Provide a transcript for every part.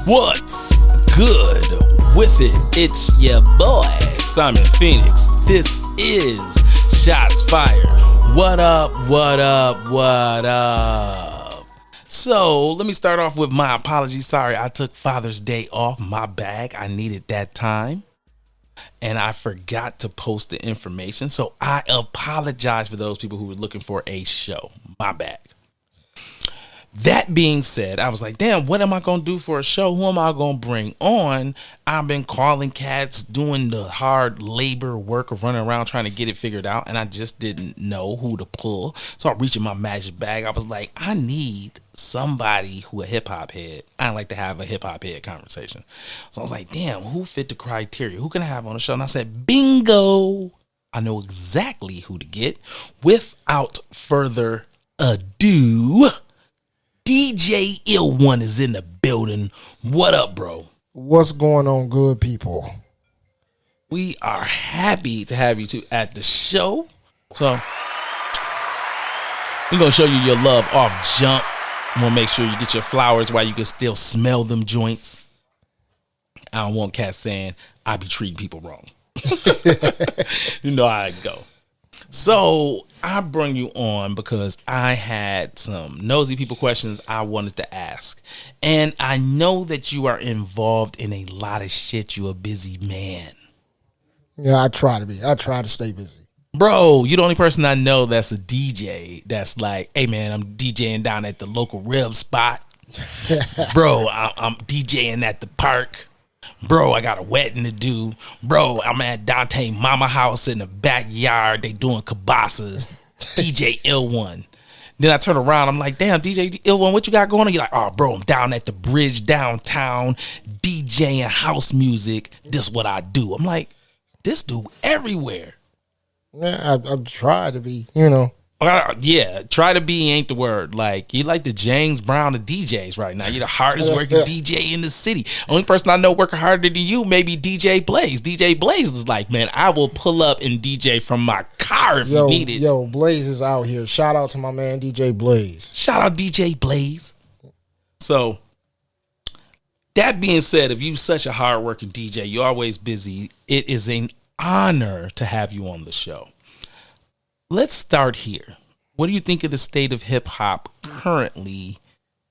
What's good with it? It's your boy, Simon Phoenix. This is Shots Fired. What up, what up, what up? So, let me start off with my apologies. Sorry, I took Father's Day off. My bag. I needed that time. And I forgot to post the information. So, I apologize for those people who were looking for a show. My bad. That being said, I was like, damn, what am I going to do for a show? Who am I going to bring on? I've been calling cats, doing the hard labor work of running around trying to get it figured out. And I just didn't know who to pull. So I reached in my magic bag. I was like, I need somebody who a hip hop head. I like to have a hip hop head conversation. So I was like, damn, who fit the criteria? Who can I have on the show? And I said, bingo. I know exactly who to get. Without further ado, DJ Ill One is in the building. What up, bro? What's going on, good people? We are happy to have you two at the show. So we're going to show you your love off jump. I'm going to make sure you get your flowers while you can still smell them joints. I don't want cats saying I be treating people wrong. You know how it go. So I bring you on because I had some nosy people questions I wanted to ask. And I know that you are involved in a lot of shit. You're a busy man. Yeah, I try to be. I try to stay busy. Bro, you're the only person I know that's a DJ that's like, hey, man, I'm DJing down at the local rib spot. Bro, I'm DJing at the park. Bro, I got a wedding to do. Bro, I'm at Dante Mama house in the backyard. They doing kibasas. DJ Ill One. Then I turn around. I'm like, damn, DJ Ill One, what you got going on? You're like, oh, bro, I'm down at the bridge downtown DJing house music. This is what I do. I'm like, this dude everywhere. Yeah, I try to be, you know. Yeah, try to be ain't the word. Like, you like the James Brown of DJs right now. You're the hardest working DJ in the city. Only person I know working harder than you, maybe DJ Blaze. DJ Blaze is like, man, I will pull up and DJ from my car if you need it. Yo, Blaze is out here. Shout out to my man DJ Blaze. Shout out DJ Blaze. So, that being said, if you're such a hard working DJ, you're always busy, it is an honor to have you on the show. Let's start here. What do you think of the state of hip hop currently?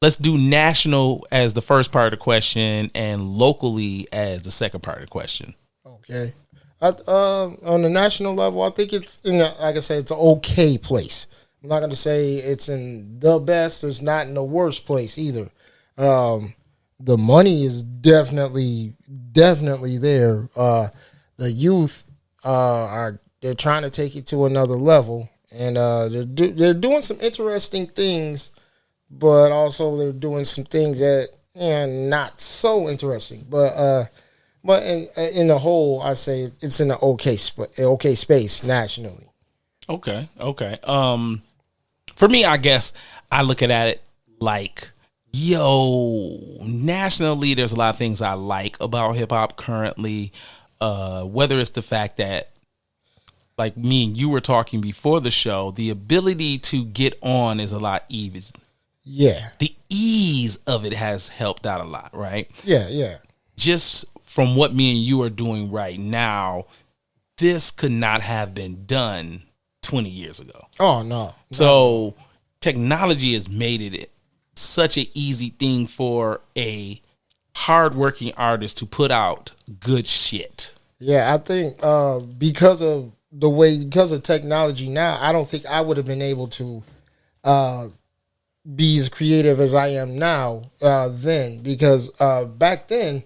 Let's do national as the first part of the question and locally as the second part of the question. Okay. On the national level, I think it's like I said, it's an okay place. I'm not going to say it's in the best. It's not in the worst place either. The money is definitely there. The youth they're trying to take it to another level, and they're doing some interesting things, but also they're doing some things that not so interesting. But in the whole, I say it's in an okay space nationally. Okay. For me, I guess I look at it like, nationally, there's a lot of things I like about hip hop currently. Whether it's the fact that, like me and you were talking before the show, the ability to get on is a lot easier. Yeah. The ease of it has helped out a lot, right? Yeah. Just from what me and you are doing right now, this could not have been done 20 years ago. Oh, no. So technology has made it such an easy thing for a hardworking artist to put out good shit. Yeah, I think because of technology now, I don't think I would have been able to be as creative as I am now then, because back then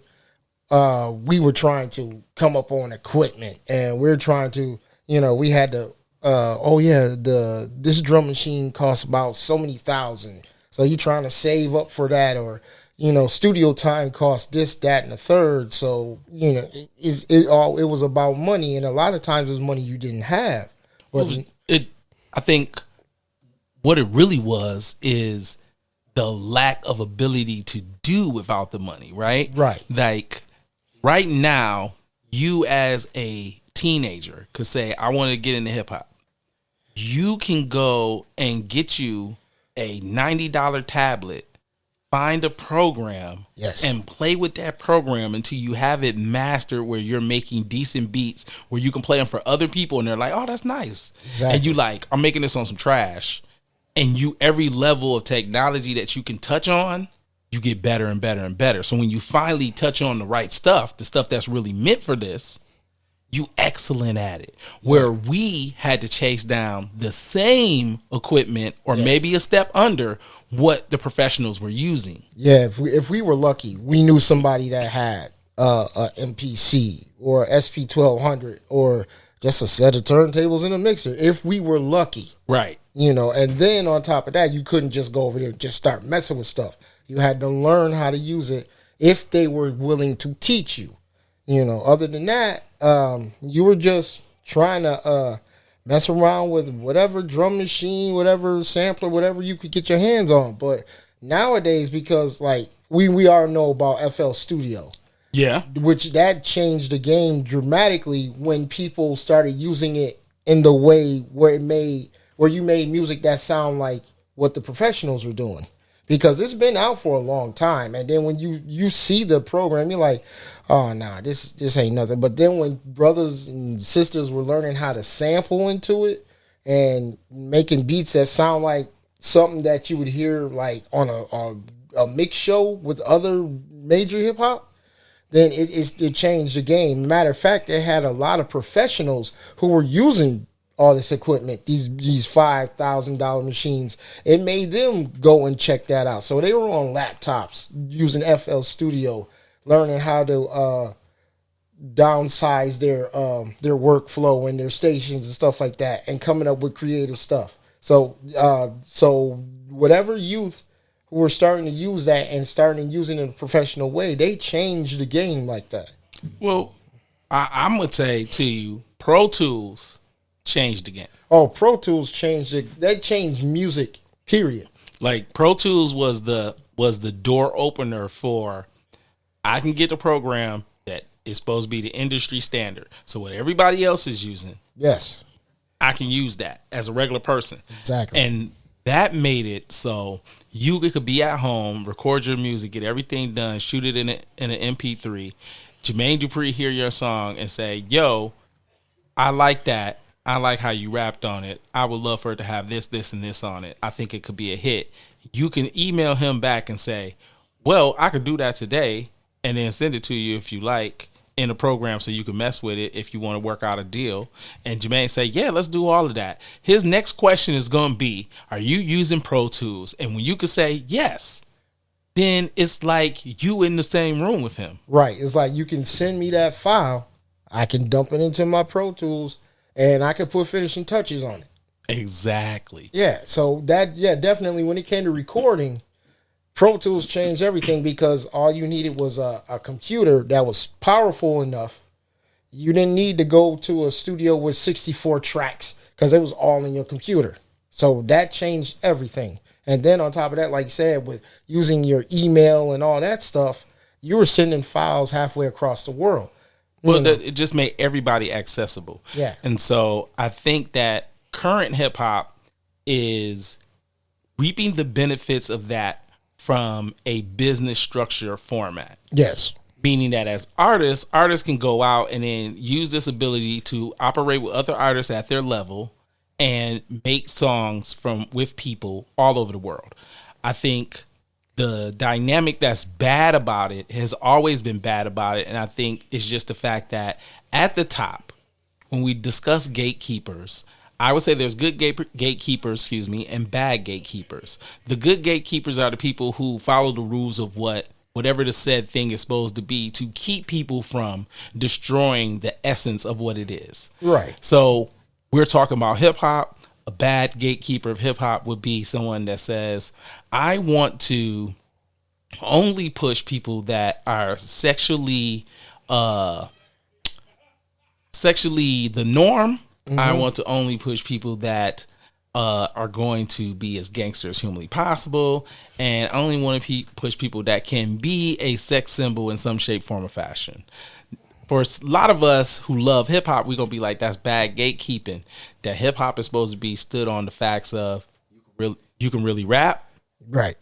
we were trying to come up on equipment, and we're trying to, we had to this drum machine costs about so many thousand, so you're trying to save up for that, or studio time costs this, that, and the third. So, it was about money, and a lot of times it was money you didn't have. But I think what it really was is the lack of ability to do without the money, right? Right. Like right now, you as a teenager could say, I want to get into hip hop. You can go and get you a $90 tablet, find a program and play with that program until you have it mastered where you're making decent beats where you can play them for other people and they're like, oh, that's nice. Exactly. And you like, I'm making this on some trash. And you, every level of technology that you can touch on, you get better and better and better. So when you finally touch on the right stuff, the stuff that's really meant for this, you excellent at it. Where we had to chase down the same equipment or maybe a step under what the professionals were using. Yeah, if we were lucky, we knew somebody that had a MPC or SP1200 or just a set of turntables and a mixer. If we were lucky. Right. You know, and then on top of that, you couldn't just go over there and just start messing with stuff. You had to learn how to use it if they were willing to teach you. You know, other than that, you were just trying to mess around with whatever drum machine, whatever sampler, whatever you could get your hands on. But nowadays, because like we all know about FL Studio. Yeah. Which that changed the game dramatically when people started using it in the way where you made music that sound like what the professionals were doing. Because it's been out for a long time. And then when you see the program, you're like, oh, nah, this ain't nothing. But then when brothers and sisters were learning how to sample into it and making beats that sound like something that you would hear like on a mix show with other major hip-hop, then it changed the game. Matter of fact, it had a lot of professionals who were using all this equipment, these $5,000 machines. It made them go and check that out. So they were on laptops using FL Studio, learning how to downsize their workflow and their stations and stuff like that, and coming up with creative stuff. So whatever youth who were starting to use that and starting using it in a professional way, they changed the game like that. Well, I'm gonna say to you, Pro Tools changed the game. Oh, Pro Tools changed it. They changed music, period. Like Pro Tools was the door opener for, I can get a program that is supposed to be the industry standard. So what everybody else is using, yes, I can use that as a regular person. Exactly. And that made it so you could be at home, record your music, get everything done, shoot it in an MP3. Jermaine Dupri hear your song and say, yo, I like that. I like how you rapped on it. I would love for it to have this, this, and this on it. I think it could be a hit. You can email him back and say, well, I could do that today and then send it to you if you like in a program so you can mess with it if you want to work out a deal. And Jermaine say, yeah, let's do all of that. His next question is going to be, are you using Pro Tools? And when you can say yes, then it's like you in the same room with him. Right. It's like you can send me that file. I can dump it into my Pro Tools. And I could put finishing touches on it. Exactly. Yeah. So definitely when it came to recording, Pro Tools changed everything because all you needed was a computer that was powerful enough. You didn't need to go to a studio with 64 tracks because it was all in your computer. So that changed everything. And then on top of that, like you said, with using your email and all that stuff, you were sending files halfway across the world. Well, it just made everybody accessible. Yeah. And so I think that current hip hop is reaping the benefits of that from a business structure format. Yes. Meaning that as artists can go out and then use this ability to operate with other artists at their level and make songs with people all over the world. I think the dynamic that's bad about it has always been bad about it. And I think it's just the fact that at the top, when we discuss gatekeepers, I would say there's good gatekeepers, and bad gatekeepers. The good gatekeepers are the people who follow the rules of whatever the said thing is supposed to be to keep people from destroying the essence of what it is. Right. So we're talking about hip hop. A bad gatekeeper of hip hop would be someone that says, I want to only push people that are sexually the norm. Mm-hmm. I want to only push people that are going to be as gangster as humanly possible. And I only want to push people that can be a sex symbol in some shape, form, or fashion. For a lot of us who love hip hop, we're going to be like, that's bad gatekeeping. That hip hop is supposed to be stood on the facts of you can really rap. Right.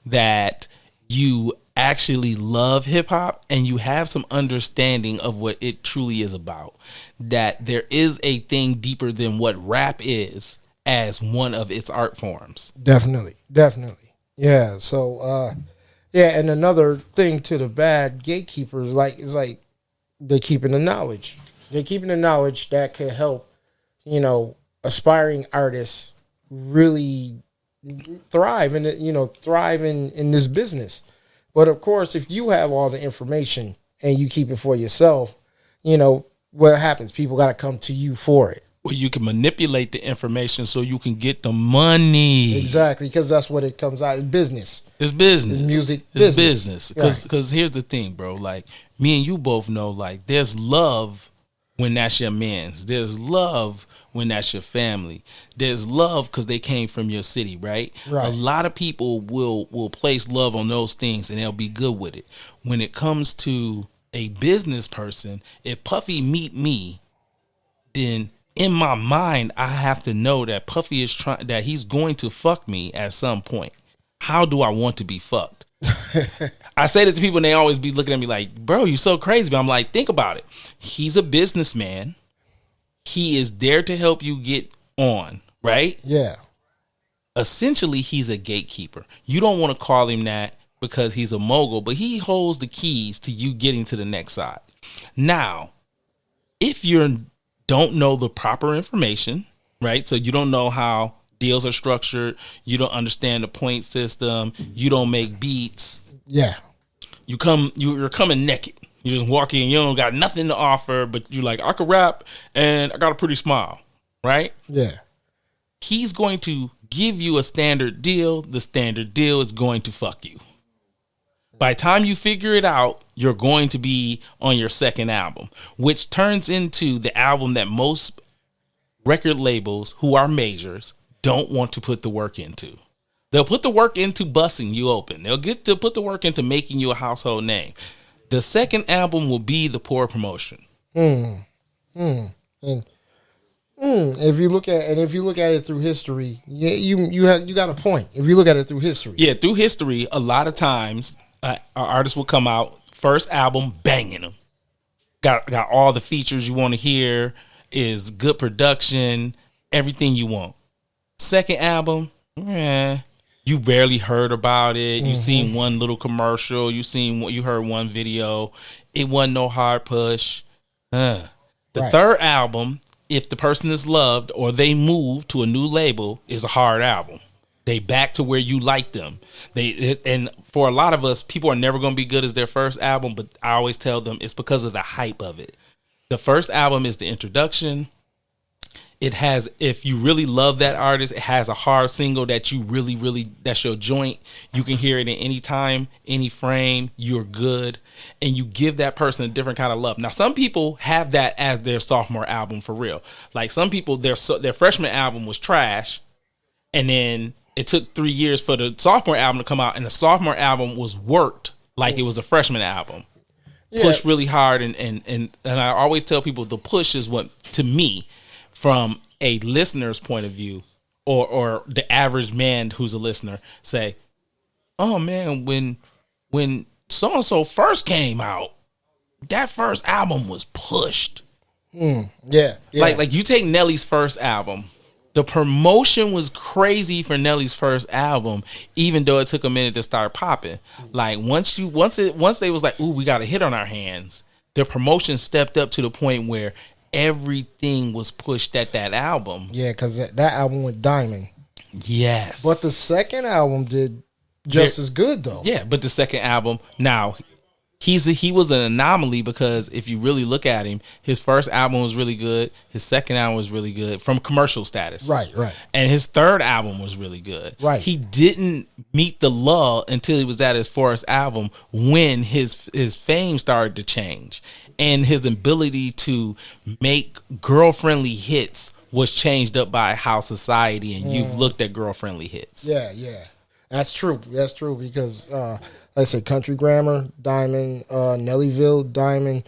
that you actually love hip hop and you have some understanding of what it truly is about, that there is a thing deeper than what rap is as one of its art forms. Definitely. Yeah. So, and another thing to the bad gatekeepers, is like they're keeping the knowledge. They're keeping the knowledge that could help, aspiring artists really thrive in in this business. But of course, if you have all the information and you keep it for yourself, what happens? People got to come to you for it. Well, you can manipulate the information so you can get the money. Exactly, because that's what it comes out. It's business. It's business. It's music. It's business. Because Right. here's the thing, bro. Like, me and you both know, like, there's love when that's your man's. There's love when that's your family. There's love because they came from your city, right? Right. A lot of people will place love on those things and they'll be good with it. When it comes to a business person, if Puffy meet me, then in my mind, I have to know that Puffy is that he's going to fuck me at some point. How do I want to be fucked? I say that to people and they always be looking at me like, bro, you're so crazy. But I'm like, think about it. He's a businessman. He is there to help you get on, right? Yeah. Essentially, he's a gatekeeper. You don't want to call him that because he's a mogul, but he holds the keys to you getting to the next side. Now, if you don't know the proper information, right? So you don't know how deals are structured. You don't understand the point system. You don't make beats. Yeah. You're coming naked. You just walk in, you don't got nothing to offer, but you're like, I could rap and I got a pretty smile, right? Yeah. He's going to give you a standard deal. The standard deal is going to fuck you. By the time you figure it out, you're going to be on your second album, which turns into the album that most record labels who are majors don't want to put the work into. They'll put the work into busting you open. They'll get to put the work into making you a household name. The second album will be the poor promotion. And if you look at it through history, you got a point. If you look at it through history, Yeah, through history, a lot of times our artists will come out first album banging them. Got all the features you want to hear, is good production, everything you want. Second album, you barely heard about it. You seen one little commercial. You heard one video. It wasn't no hard push. The Right. third album, if the person is loved or they move to a new label, is a hard album. They back to where you like them. And for a lot of us, people are never going to be good as their first album, but I always tell them it's because of the hype of it. The first album is the introduction. It has, if you really love that artist, it has a hard single that you really, that's your joint. You can hear it in any time, any frame. You're good. And you give that person a different kind of love. Now, some people have that as their sophomore album for real. Like some people, their freshman album was trash. And then it took 3 years for the sophomore album to come out. And the sophomore album was worked like it was a freshman album. Yeah. Pushed really hard. And I always tell people the push is what, to me, from a listener's point of view, or the average man who's a listener, say, oh man, when so-and-so first came out, that first album was pushed. Yeah. Like you take Nelly's first album, the promotion was crazy for Nelly's first album, even though it took a minute to start popping. Like once they was like, ooh, we got a hit on our hands, the promotion stepped up to the point where everything was pushed at that album. Yeah, because that album went diamond. Yes. But the second album did just as good, though. Yeah, but the second album, now, he was an anomaly because if you really look at him, his first album was really good. His second album was really good from commercial status. Right. And his third album was really good. Right. He didn't meet the lull until he was at his fourth album when his fame started to change. And his ability to make girl-friendly hits was changed up by how society and you've looked at girl-friendly hits. Yeah. That's true because, like I said, Country Grammar, diamond, Nellyville, diamond,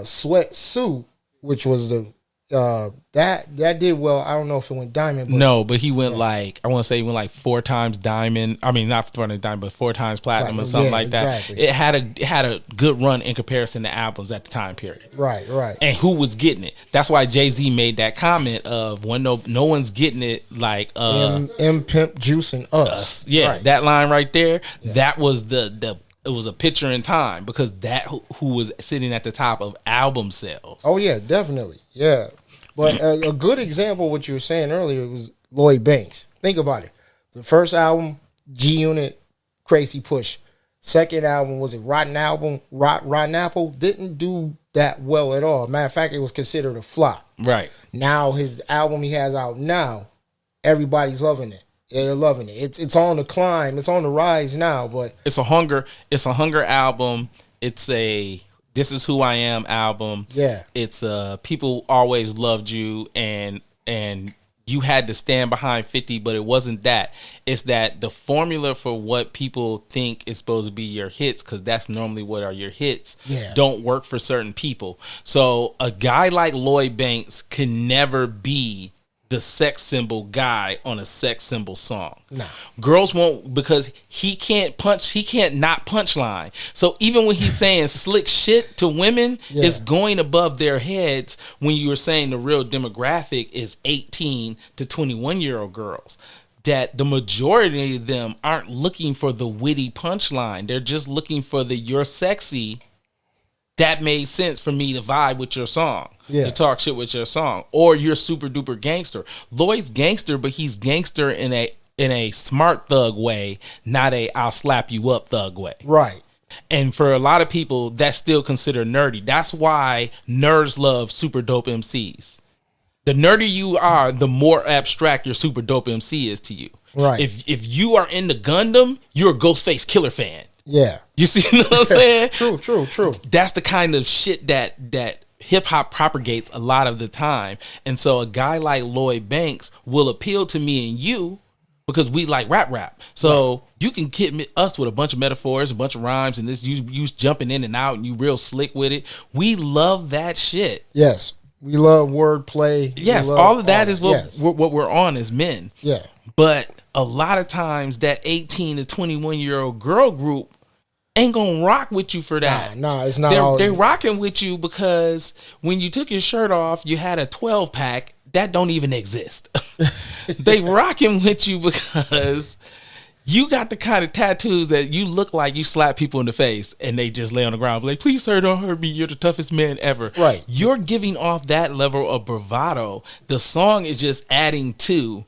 Sweat Suit, which was the that did well. I don't know if it went diamond. But no, but he went like, I want to say he went like 4 times diamond. I mean, not 4 times diamond, but 4 times platinum or something like that. Exactly. It had a good run in comparison to albums at the time period. Right. And who was getting it? That's why Jay-Z made that comment of when no one's getting it like M Pimp Juice and Us. Yeah, right. that line right there. Yeah. That was it was a picture in time because that who was sitting at the top of album sales. Oh yeah, definitely. Yeah. But a good example of what you were saying earlier was Lloyd Banks. Think about it. The first album, G Unit, Crazy Push. Second album, was it Rotten Apple? Didn't do that well at all. Matter of fact, it was considered a flop. Right. Now his album he has out now, everybody's loving it. They're loving it. It's on the climb. It's on the rise now. But it's a hunger album. It's a This Is Who I Am album. Yeah. It's People Always Loved You, and you had to stand behind 50, but it wasn't that. It's that the formula for what people think is supposed to be your hits, because that's normally what are your hits, don't work for certain people. So a guy like Lloyd Banks can never be the sex symbol guy on a sex symbol song. No. Girls won't, because he can't not punchline. So even when he's saying slick shit to women, it's going above their heads when you were saying the real demographic is 18 to 21-year-old girls. That the majority of them aren't looking for the witty punchline. They're just looking for the you're sexy. That made sense for me to vibe with your song. To talk shit with your song, or you're super duper gangster. Lloyd's gangster, but he's gangster in a smart thug way, not a I'll slap you up thug way. Right. And for a lot of people, that's still considered nerdy. That's why nerds love super dope MCs. The nerdier you are, the more abstract your super dope MC is to you. Right. If you are into Gundam, you're a Ghostface Killer fan. Yeah. You see what I'm saying? True. That's the kind of shit that hip hop propagates a lot of the time. And so a guy like Lloyd Banks will appeal to me and you because we like rap. So you can hit us with a bunch of metaphors, a bunch of rhymes, and this you jumping in and out, and you real slick with it. We love that shit. Yes. We love wordplay. Yes, all of that is what we're on as men. Yeah. But a lot of times that 18 to 21-year-old girl group ain't gonna rock with you for that. No, it's not. They're rocking with you because when you took your shirt off, you had a 12-pack that don't even exist. They rocking with you because you got the kind of tattoos that you look like you slap people in the face and they just lay on the ground like, please sir, don't hurt me, you're the toughest man ever. Right. You're giving off that level of bravado. The song is just adding to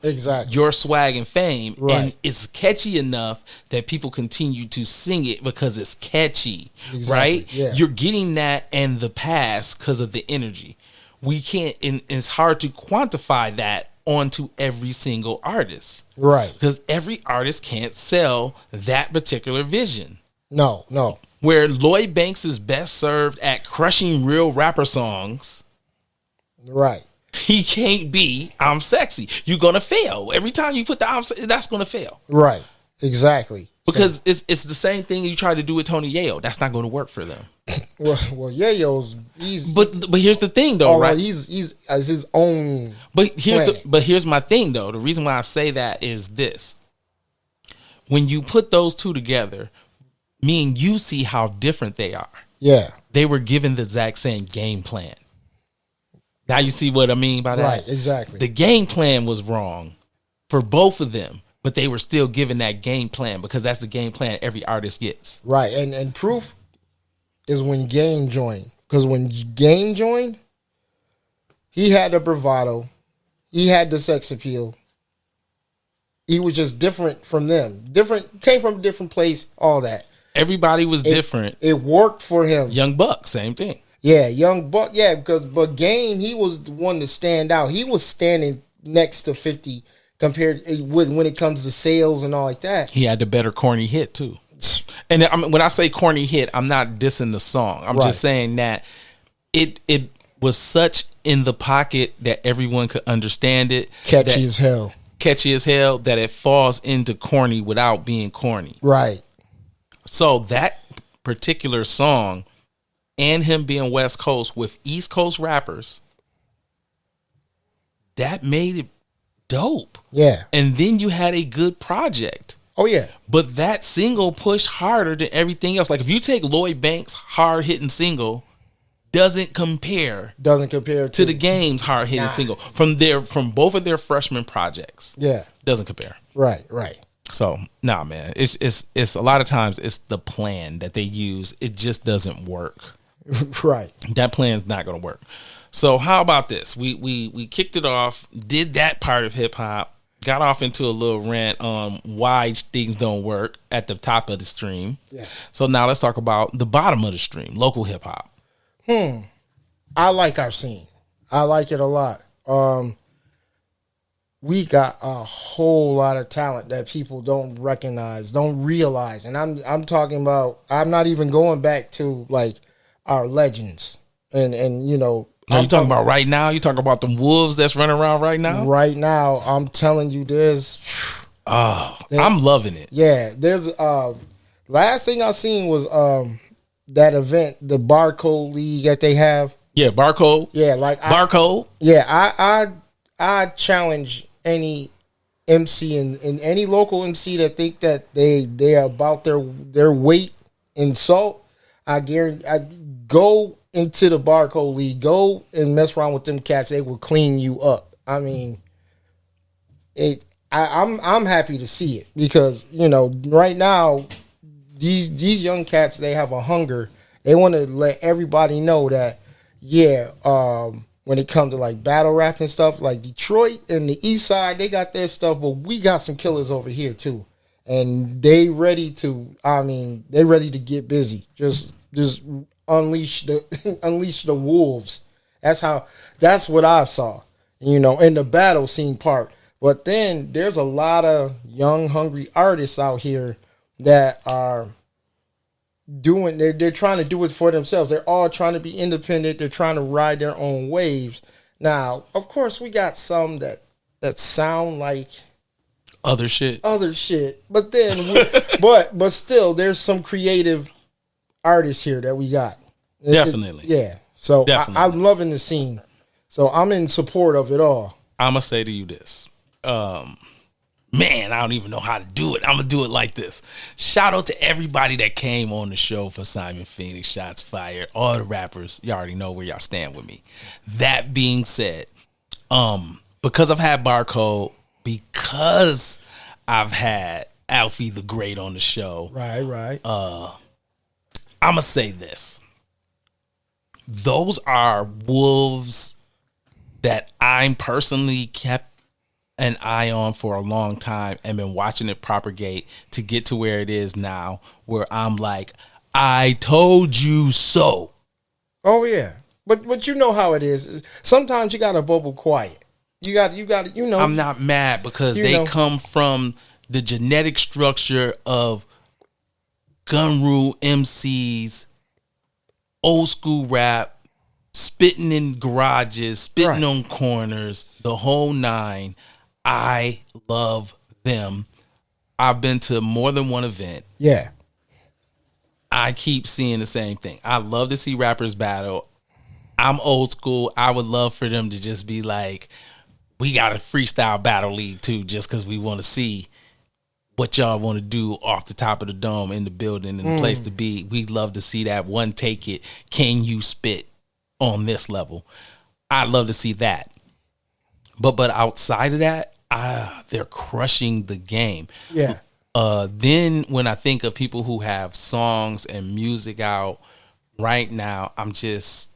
your swag and fame. Right. And it's catchy enough that people continue to sing it because it's catchy. Right? Yeah. You're getting that and the pass because of the energy. We can't, and it's hard to quantify that onto every single artist. Right. Because every artist can't sell that particular vision. No. Where Lloyd Banks is best served at crushing real rapper songs. Right. He can't be I'm sexy. You're going to fail. Every time you put the I'm sexy, that's going to fail. Right. Exactly. Because it's the same thing you try to do with Tony Yayo. That's not going to work for them. Well, Yayo's but here's the thing though, right? He's as his own. But here's my thing though. The reason why I say that is this: when you put those two together, me and you see how different they are. Yeah, they were given the exact same game plan. Now you see what I mean by that, right? Exactly. The game plan was wrong for both of them. But they were still given that game plan because that's the game plan every artist gets. Right. And proof is when Game joined. Because when Game joined, he had the bravado. He had the sex appeal. He was just different from them. Came from a different place, all that. Everybody was different. It worked for him. Young Buck, same thing. Yeah, Young Buck. Yeah, but Game, he was the one to stand out. He was standing next to 50 compared with when it comes to sales and all like that. He had the better corny hit too. And when I say corny hit, I'm not dissing the song. I'm just saying that it was such in the pocket that everyone could understand it. Catchy as hell that it falls into corny without being corny. Right. So that particular song and him being West Coast with East Coast rappers that made it dope. Yeah. And then you had a good project. Oh yeah. But that single pushed harder than everything else. Like if you take Lloyd Banks' hard hitting single, doesn't compare to the Game's hard hitting single from both of their freshman projects. Yeah. Doesn't compare. Right. So nah, man. It's a lot of times it's the plan that they use. It just doesn't work. Right. That plan's not gonna work. So how about this? We kicked it off, did that part of hip hop, got off into a little rant on why things don't work at the top of the stream. Yeah. So now let's talk about the bottom of the stream, local hip hop. I like our scene. I like it a lot. We got a whole lot of talent that people don't recognize, don't realize. And I'm talking about, I'm not even going back to like our legends and you know. Are you talking about right now? You talking about the wolves that's running around right now? Right now, I'm telling you this. I'm loving it. Yeah, there's last thing I seen was that event, the Barcode League that they have. Yeah, Barcode. Yeah, like Barcode. I challenge any MC and any local MC that think that they are about their weight in salt. I guarantee, I go into the Barcode League, go and mess around with them cats. They will clean you up. I mean, I'm happy to see it because you know right now these young cats, they have a hunger. They want to let everybody know that when it comes to like battle rap and stuff, like Detroit and the East Side, they got their stuff, but we got some killers over here too, and they ready to get busy. Just unleash the wolves. That's what I saw, you know, in the battle scene part. But then there's a lot of young, hungry artists out here that are doing, they're trying to do it for themselves. They're all trying to be independent. They're trying to ride their own waves. Now, of course, we got some that sound like other shit. But then, but still, there's some creative artists here that we got. Definitely. Yeah. So I'm loving the scene. So I'm in support of it all. I'm going to say to you this. Man, I don't even know how to do it. I'm going to do it like this. Shout out to everybody that came on the show for Simon Phoenix, Shots Fired, all the rappers. You already know where y'all stand with me. That being said, because I've had Barcode, because I've had Alfie the Great on the show. Right. I'm going to say this. Those are wolves that I'm personally kept an eye on for a long time and been watching it propagate to get to where it is now, where I'm like, I told you so. Oh yeah. But you know how it is. Sometimes you gotta bubble quiet. You got you know. I'm not mad because they come from the genetic structure of gun rule MCs, old school rap, spitting in garages, spitting on corners, the whole nine. I love them. I've been to more than one event. Yeah. I keep seeing the same thing. I love to see rappers battle. I'm old school. I would love for them to just be like, we got a freestyle battle league too, just because we want to see what y'all want to do off the top of the dome in the building and the place to be. We'd love to see that one take it. Can you spit on this level? I'd love to see that. But outside of that, they're crushing the game. Yeah. Then when I think of people who have songs and music out right now, I'm just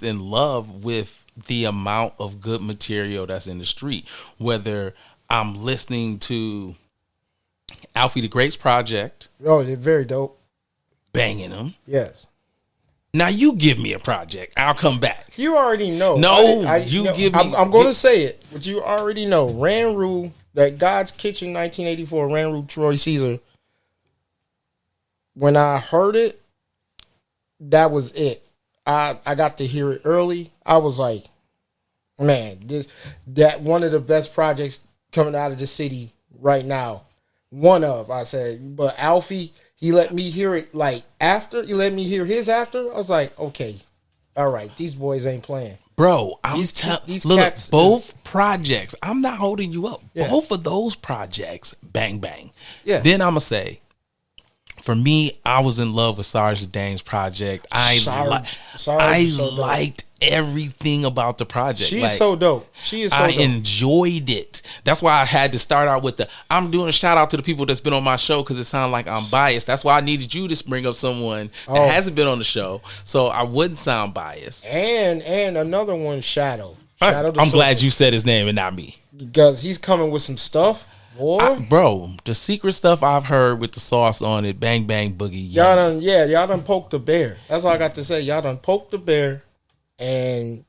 in love with the amount of good material that's in the street. Whether I'm listening to Alfie the Great's project. Oh, they're very dope. Banging them. Yes. Now you give me a project. I'll come back. You already know. Give me. I'm going to say it, but you already know. Ranru, that God's Kitchen 1984, Ranru Troy Caesar. When I heard it, that was it. I got to hear it early. I was like, man, that one of the best projects coming out of the city right now. I said, but Alfie, he let me hear it like after. He let me hear his after. I was like, okay, all right, these boys ain't playing. Bro, both projects, I'm not holding you up. Yeah. Both of those projects, bang, bang. Yeah. Then I'm going to say, for me, I was in love with Sarge Dane's project. Sarge is so dope. liked everything about the project. She's so dope. She is so I dope. enjoyed it. That's why I had to start out with I'm doing a shout out to the people that's been on my show because it sounded like I'm biased. That's why I needed you to bring up someone that hasn't been on the show so I wouldn't sound biased. And another one, Shadow. I'm glad you said his name and not me. Because he's coming with some stuff. Boy. Bro, the secret stuff I've heard with the sauce on it, bang, bang, boogie. Y'all done poked the bear. That's all I got to say. Y'all done poked the bear and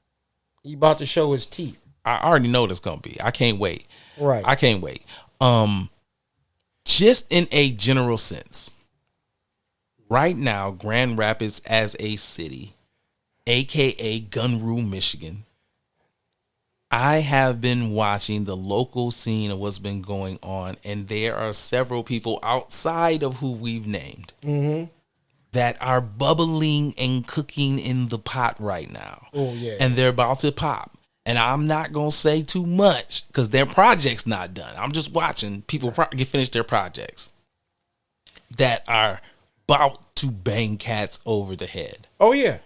he about to show his teeth. I already know what it's going to be. I can't wait. Right. I can't wait. Just in a general sense, right now, Grand Rapids as a city, a.k.a. Gunroo, Michigan, I have been watching the local scene of what's been going on, and there are several people outside of who we've named that are bubbling and cooking in the pot right now. Oh, yeah. And they're about to pop. And I'm not going to say too much because their project's not done. I'm just watching people finish their projects that are about to bang cats over the head. Oh, yeah.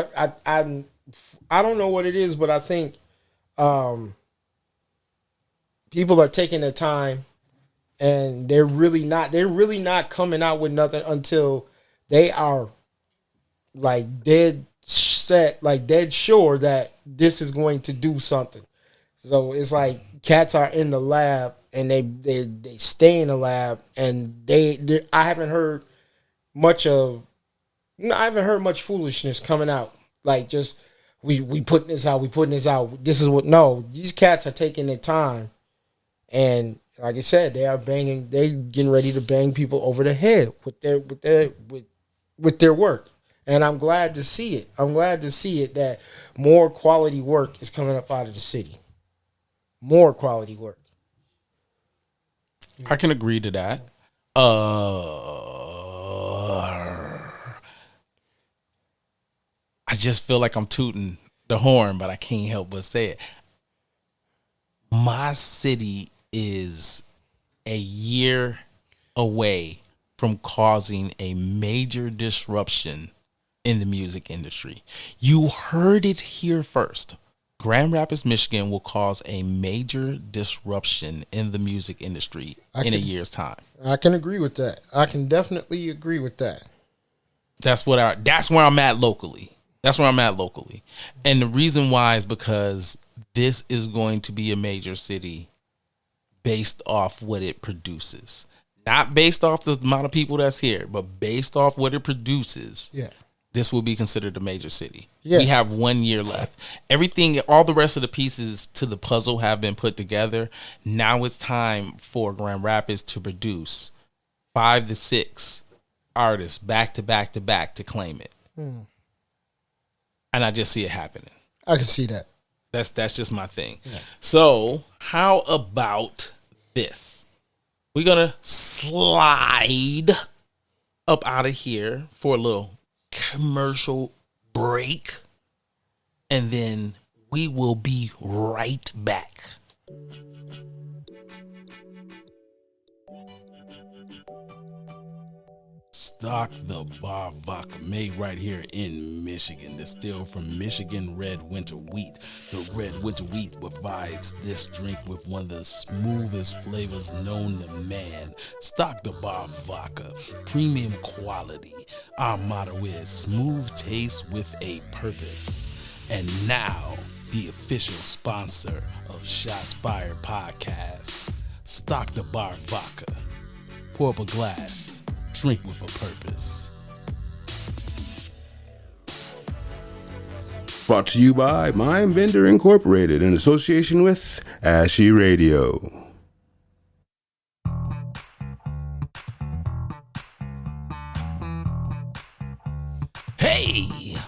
I don't know what it is, but I think people are taking their time and they're really not coming out with nothing until they are like dead set, like dead sure that this is going to do something. So it's like cats are in the lab and they stay in the lab and I haven't heard much foolishness coming out. Like just we putting this out, This is what these cats are taking their time, and like I said, they getting ready to bang people over the head with their work. And I'm glad to see it. I'm glad to see it that more quality work is coming up out of the city. More quality work. I can agree to that. I just feel like I'm tooting the horn, but I can't help but say it. My city is a year away from causing a major disruption in the music industry. You heard it here first. Grand Rapids, Michigan will cause a major disruption in the music industry in a year's time. I can agree with that. I can definitely agree with that. That's where I'm at locally. And the reason why is because this is going to be a major city based off what it produces. Not based off the amount of people that's here, but based off what it produces. Yeah. This will be considered a major city. Yeah. We have 1 year left. All the rest of the pieces to the puzzle have been put together. Now it's time for Grand Rapids to produce 5 to 6 artists back to back to back to claim it. And I just see it happening. I can see that. That's just my thing. Yeah. So how about this? We're going to slide up out of here for a little commercial break, and then we will be right back. Stock the Bar Vodka, made right here in Michigan, distilled from Michigan red winter wheat. The red winter wheat provides this drink with one of the smoothest flavors known to man. Stock the Bar Vodka, premium quality. Our motto is smooth taste with a purpose. And now, the official sponsor of Shots Fired Podcast. Stock the Bar Vodka. Pour up a glass. Drink with a purpose. Brought to you by Mind Bender Incorporated in association with Ashy Radio. Hey!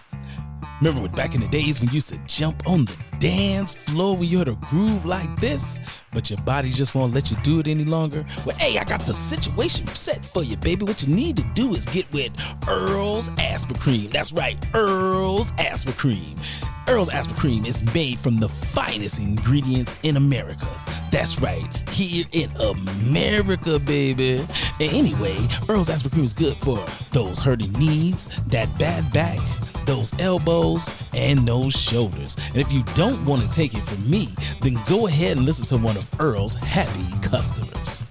Remember back in the days when you used to jump on the dance floor when you heard a groove like this, but your body just won't let you do it any longer? Well, hey, I got the situation set for you, baby. What you need to do is get with Earl's Aspercreme. That's right, Earl's Aspercreme. Earl's Aspercreme is made from the finest ingredients in America. That's right, here in America, baby. And anyway, Earl's Aspercreme is good for those hurting knees, that bad back, those elbows, and those shoulders. And if you don't want to take it from me, then go ahead and listen to one of Earl's happy customers.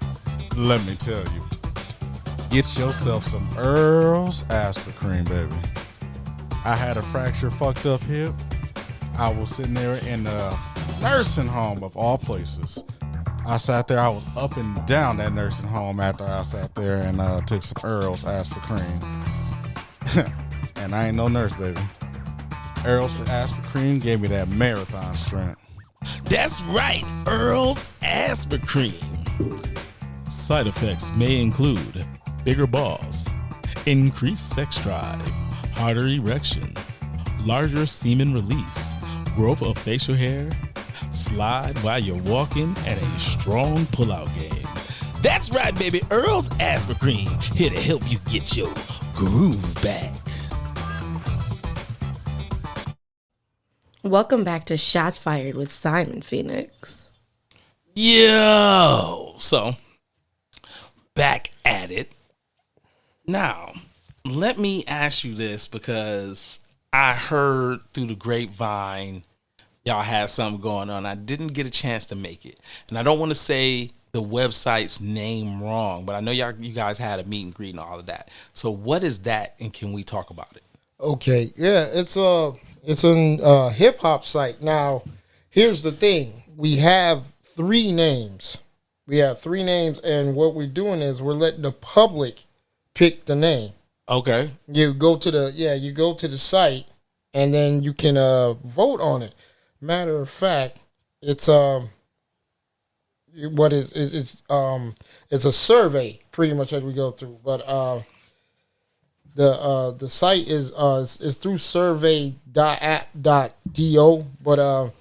Let me tell you, get yourself some Earl's Aspercreme, baby. I had a fracture, fucked up hip. I was sitting there in a nursing home of all places. I sat there, I was up and down that nursing home after I sat there and took some Earl's Aspercreme. And I ain't no nurse, baby. Earl's Aspercreme gave me that marathon strength. That's right, Earl's Aspercreme. Side effects may include bigger balls, increased sex drive, harder erection, larger semen release, growth of facial hair, slide while you're walking, and a strong pullout game. That's right, baby. Earl's Aspercreme, here to help you get your groove back. Welcome back to Shots Fired with Simon Phoenix. Yo! So, back at it. Now, let me ask you this, because I heard through the grapevine y'all had something going on. I didn't get a chance to make it. And I don't want to say the website's name wrong, but I know you guys had a meet and greet and all of that. So what is that, and can we talk about it? Okay, yeah, it's a hip hop site. Now, here's the thing: we have 3 names. And what we're doing is we're letting the public pick the name. Okay. You go to the site, and then you can vote on it. Matter of fact, it's a survey pretty much as we go through, but the site is through survey.app.do, but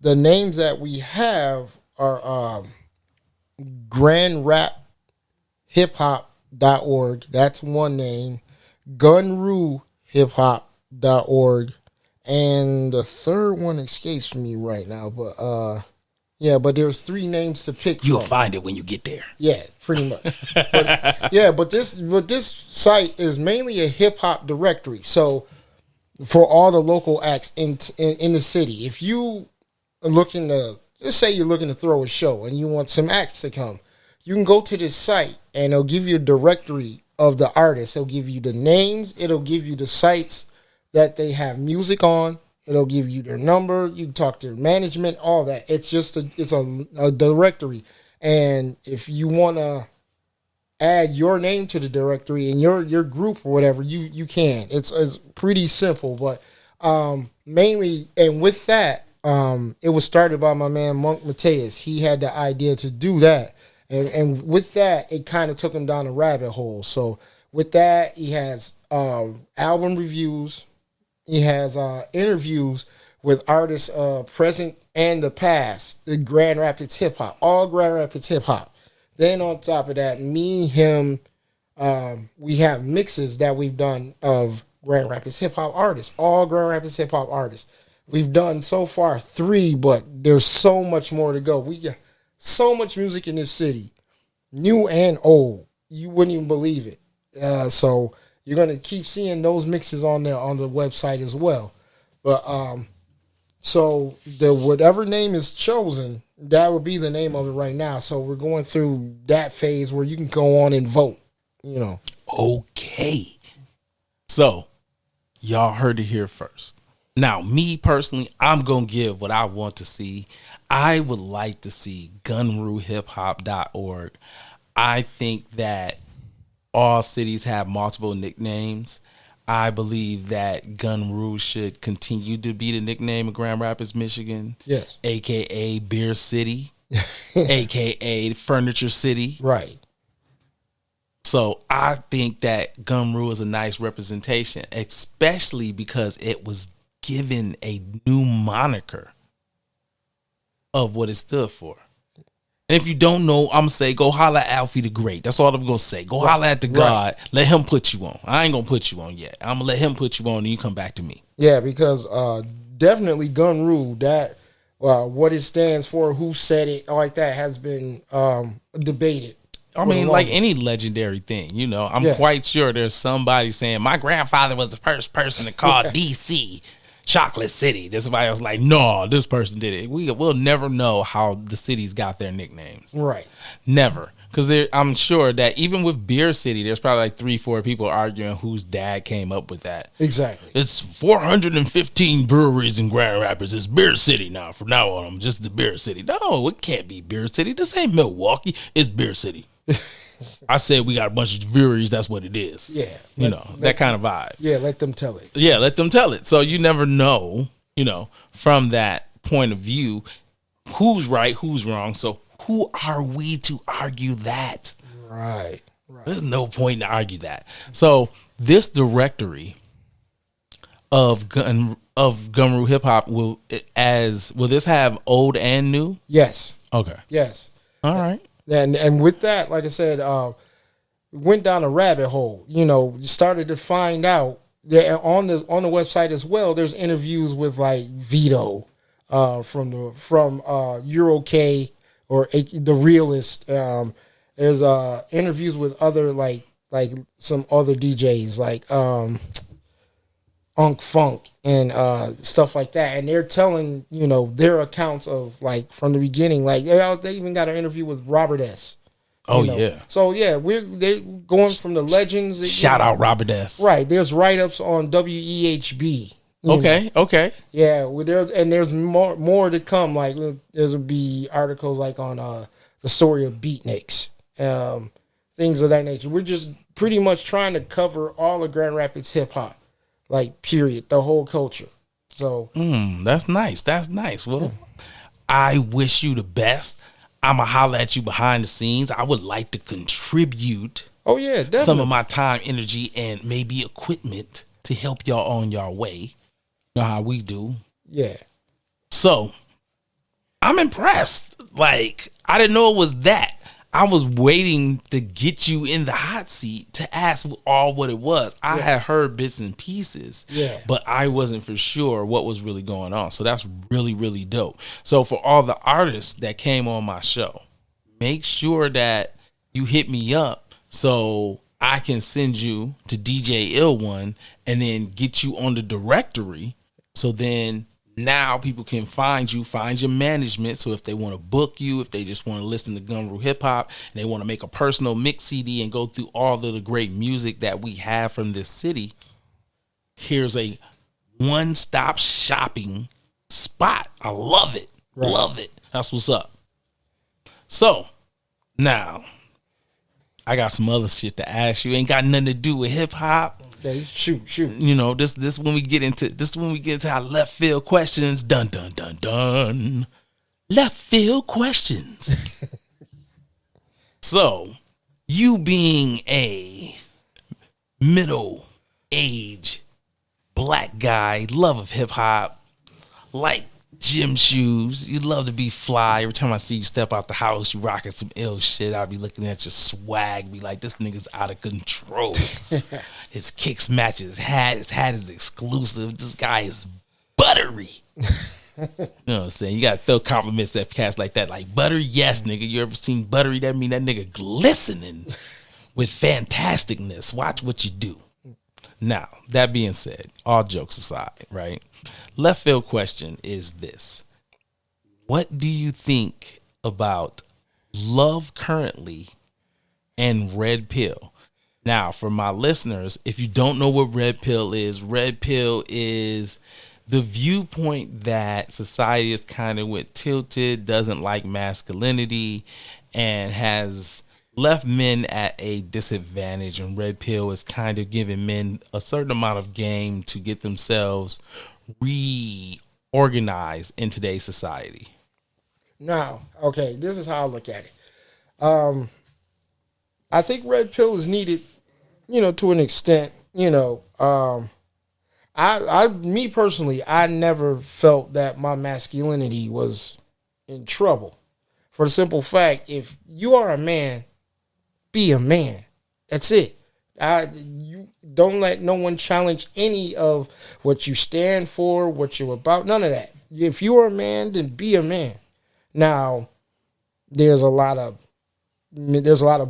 the names that we have are GrandRapHipHop.org. That's one name. GunRuHipHop.org. And the third one escapes me right now, but but there's 3 names to pick You'll from. find it when you get there. Yeah, pretty much. but this site is mainly a hip hop directory. So for all the local acts in the city, if you are looking to, let's say you're looking to throw a show and you want some acts to come, you can go to this site and it'll give you a directory of the artists. It'll give you the names. It'll give you the sites that they have music on. It'll give you their number. You can talk to their management, all that. It's just a directory. And if you want to add your name to the directory and your group or whatever, you can. It's pretty simple, but mainly, and with that, it was started by my man Monk Mateus. He had the idea to do that, and with that, it kind of took him down a rabbit hole. So with that, he has album reviews. He has interviews with artists present and the past, the Grand Rapids Hip Hop, all Grand Rapids Hip Hop. Then on top of that, me, him, we have mixes that we've done of Grand Rapids Hip Hop artists, all Grand Rapids Hip Hop artists. We've done so far 3, but there's so much more to go. We got so much music in this city, new and old. You wouldn't even believe it. So you're going to keep seeing those mixes on there on the website as well. But so the whatever name is chosen, that would be the name of it right now. So we're going through that phase where you can go on and vote, you know. Okay. So y'all heard it here first. Now, me personally, I'm going to give what I want to see. I would like to see GunRuHipHop.org. I think that all cities have multiple nicknames. I believe that Gunru should continue to be the nickname of Grand Rapids, Michigan. Yes. AKA Beer City. AKA Furniture City. Right. So I think that Gunru is a nice representation, especially because it was given a new moniker of what it stood for. And if you don't know, I'm going to say, go holler at Alfie the Great. That's all I'm going to say. Go holler at the God. Let him put you on. I ain't going to put you on yet. I'm going to let him put you on and you come back to me. Yeah, because definitely gun rule, that what it stands for, who said it, all like that has been debated. I mean, like any legendary thing, you know, I'm quite sure there's somebody saying, my grandfather was the first person to call D.C. Chocolate City. There's somebody else like, no, this person did it. We'll never know how the cities got their nicknames. Right. Never. Because I'm sure that even with Beer City, there's probably like 3-4 people arguing whose dad came up with that. Exactly. It's 415 breweries in Grand Rapids. It's Beer City now. From now on, I'm just the Beer City. No, it can't be Beer City. This ain't Milwaukee. It's Beer City. I said we got a bunch of breweries. That's what it is. Yeah. That kind of vibe. Yeah, let them tell it. Yeah, let them tell it. So you never know, from that point of view, who's right, who's wrong. So who are we to argue that? Right. There's no point to argue that. So this directory of Gumroot Hip Hop will this have old and new? Yes. Okay. Yes. All right. And with that, like I said, went down a rabbit hole. Started to find out that on the website as well. There's interviews with like Vito from Euro-K or The Realist. There's interviews with other like some other DJs like Unk Funk and stuff like that, and they're telling their accounts of like from the beginning. Like they even got an interview with Robert S. Oh yeah. So yeah, they're going from the legends. Shout out Robert S. Right. There's write ups on WEHB. Okay. Yeah, there's more to come. Like there'll be articles like on the story of Beatniks, things of that nature. We're just pretty much trying to cover all of Grand Rapids hip hop. Like, period, the whole culture. So that's nice. That's nice. Well, I wish you the best. I'ma holler at you behind the scenes. I would like to contribute definitely some of my time, energy, and maybe equipment to help y'all on your way. You know how we do. Yeah. So I'm impressed. Like, I didn't know it was that. I was waiting to get you in the hot seat to ask all what it was. I had heard bits and pieces, but I wasn't for sure what was really going on. So that's really, really dope. So for all the artists that came on my show, make sure that you hit me up so I can send you to DJ Ill One and then get you on the directory. So then now people can find your management. So if they want to book you, if they just want to listen to Gumroot Hip Hop, and they want to make a personal mix CD and go through all of the great music that we have from this city, here's a one-stop shopping spot. I love it. Right. Love it. That's what's up. So now I got some other shit to ask you. Ain't got nothing to do with hip hop. Okay, shoot. This when we get into our left field questions. Dun dun dun dun. Left field questions. So, you being a middle-aged black guy, love of hip hop, like gym shoes, you love to be fly. Every time I see you step out the house, you rocking some ill shit. I'll be looking at your swag, be like, this nigga's out of control. His kicks match his hat. His hat is exclusive. This guy is buttery. You know what I'm saying? You gotta throw compliments at cats like that. Like, butter, yes, nigga. You ever seen buttery? That mean that nigga glistening with fantasticness. Watch what you do. Now, that being said, all jokes aside, right? Left field question is this. What do you think about Love Currently and Red Pill? Now, for my listeners, if you don't know what Red Pill is the viewpoint that society is kind of tilted, doesn't like masculinity, and has left men at a disadvantage. And Red Pill is kind of giving men a certain amount of game to get themselves reorganized in today's society. Now, okay, this is how I look at it. I think Red Pill is needed, to an extent. Me personally, I never felt that my masculinity was in trouble. For the simple fact, if you are a man, be a man. That's it. You don't let no one challenge any of what you stand for, what you're about. None of that. If you are a man, then be a man. Now, there's a lot of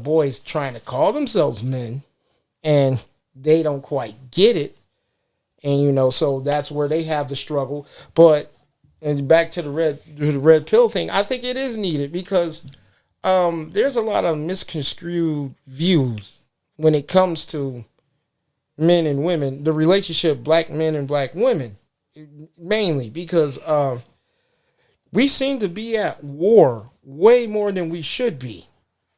boys trying to call themselves men, and they don't quite get it. And so that's where they have the struggle. But and back to the red pill thing, I think it is needed because there's a lot of misconstrued views when it comes to men and women, the relationship black men and black women, mainly because we seem to be at war way more than we should be,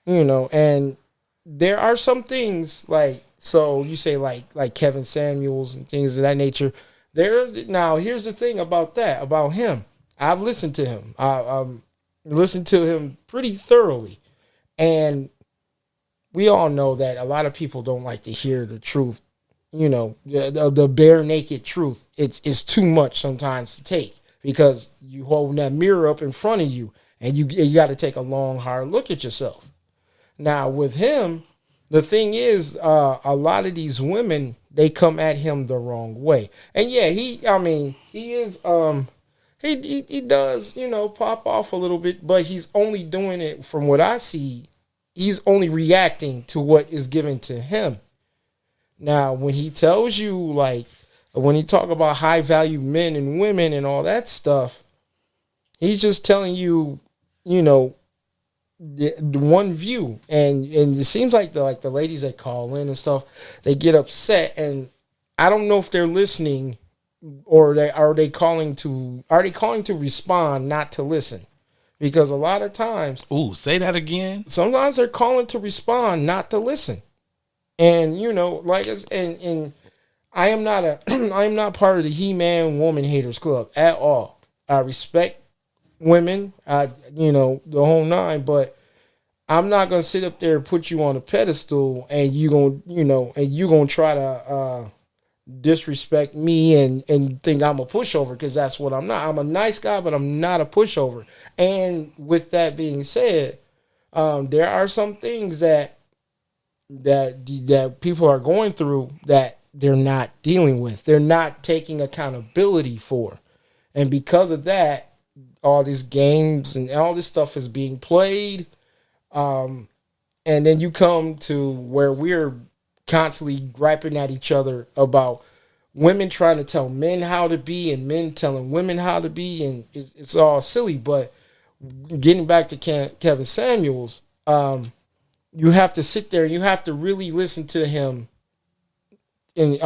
and there are some things so you say like Kevin Samuels and things of that nature. Now, here's the thing about him. I've listened to him. I've listened to him pretty thoroughly, and we all know that a lot of people don't like to hear the truth. The bare naked truth. It's too much sometimes to take because you hold that mirror up in front of you, and you got to take a long, hard look at yourself. Now, with him, the thing is, a lot of these women, they come at him the wrong way. And yeah, he is, he does, pop off a little bit, but he's only doing it from what I see. He's only reacting to what is given to him. Now, when he tells you, when he talk about high value men and women and all that stuff, he's just telling you, the one view, and it seems like the ladies that call in and stuff, they get upset, and I don't know if they're listening or are they calling to respond, not to listen, because a lot of times, say that again. Sometimes they're calling to respond, not to listen, and and I am not part of the He-Man Woman Haters Club at all. I respect women, the whole nine, but I'm not gonna sit up there and put you on a pedestal and you gonna try to disrespect me and think I'm a pushover, because that's what I'm not. I'm a nice guy, but I'm not a pushover. And with that being said, there are some things that people are going through that they're not dealing with. They're not taking accountability for, and because of that, all these games and all this stuff is being played. And then you come to where we're constantly griping at each other about women trying to tell men how to be and men telling women how to be. And it's all silly. But getting back to Kevin Samuels, you have to sit there and you have to really listen to him in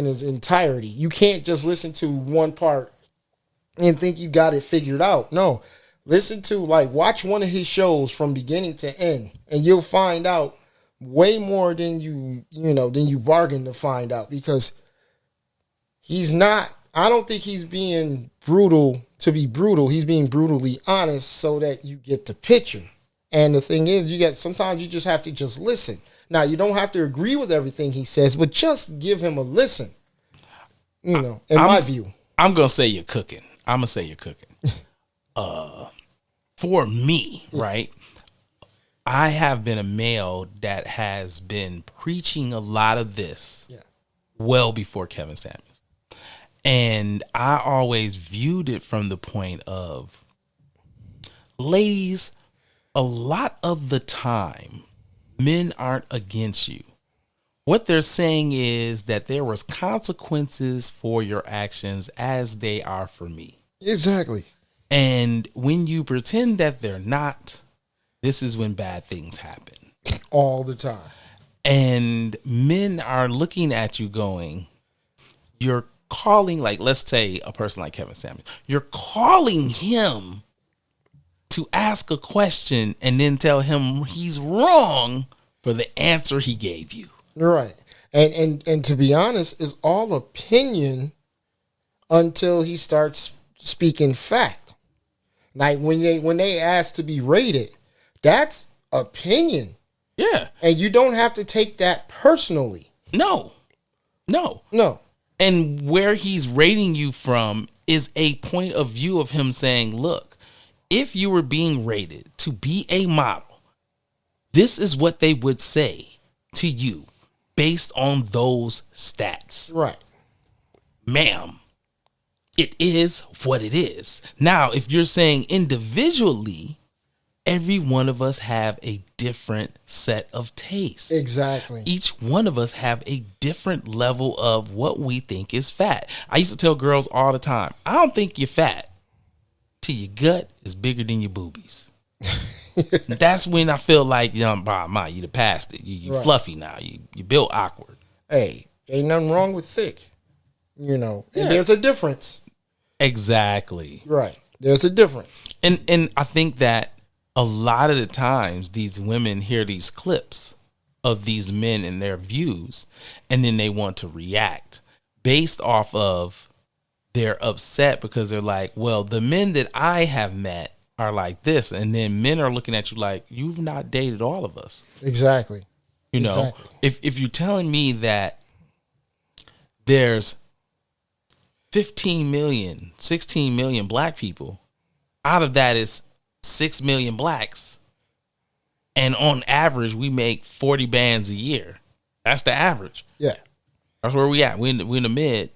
his entirety. You can't just listen to one part and think you got it figured out. No, listen to watch one of his shows from beginning to end, and you'll find out way more than you bargained to find out, because he's not. I don't think he's being brutal to be brutal. He's being brutally honest so that you get the picture. And the thing is, sometimes you just have to just listen. Now, you don't have to agree with everything he says, but just give him a listen. My view. I'm gonna say you're cooking. For me, right? I have been a male that has been preaching a lot of this well before Kevin Samuels. And I always viewed it from the point of, ladies, a lot of the time, men aren't against you. What they're saying is that there was consequences for your actions as they are for me. Exactly. And when you pretend that they're not, this is when bad things happen. All the time. And men are looking at you going, you're calling, let's say a person like Kevin Samuels, you're calling him to ask a question and then tell him he's wrong for the answer he gave you. Right. And to be honest, it's all opinion until he starts speaking fact. Like when they ask to be rated, that's opinion. Yeah. And you don't have to take that personally. No. And where he's rating you from is a point of view of him saying, look, if you were being rated to be a model, this is what they would say to you based on those stats. Right. Ma'am, it is what it is. Now, if you're saying individually, every one of us have a different set of tastes. Exactly. Each one of us have a different level of what we think is fat. I used to tell girls all the time, I don't think you're fat till your gut is bigger than your boobies. That's when I feel like, you the past it. You Right. fluffy now. You built awkward. Hey, ain't nothing wrong with thick. And Yeah. there's a difference. Exactly. Right. There's a difference. And I think that a lot of the times these women hear these clips of these men and their views, and then they want to react based off of they're upset because they're like, well, the men that I have met are like this. And then men are looking at you like, you've not dated all of us. Exactly. You know, Exactly. if you're telling me that there's 15 million, 16 million black people, out of that is 6 million blacks. And on average, we make 40 bands a year. That's the average. Yeah. That's where we at. We're in the mid.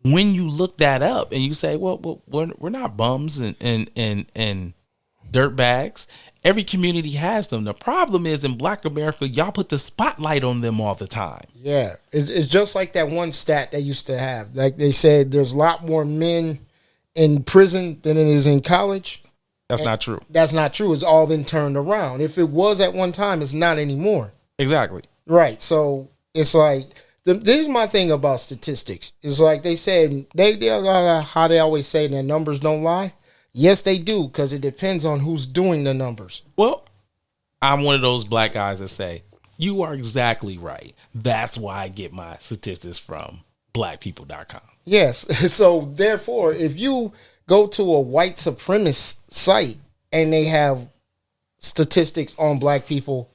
When you look that up and you say, well we're not bums and dirt bags. Every community has them. The problem is in Black America, y'all put the spotlight on them all the time. Yeah. It's just like that one stat they used to have. Like they said, there's a lot more men in prison than it is in college. That's not true. That's not true. It's all been turned around. If it was at one time, it's not anymore. Exactly. Right. So it's like, this is my thing about statistics. It's like they said, how they always say that numbers don't lie. Yes, they do, because it depends on who's doing the numbers. Well, I'm one of those black guys that say, you are exactly right. That's why I get my statistics from blackpeople.com. Yes. So therefore, if you go to a white supremacist site and they have statistics on black people,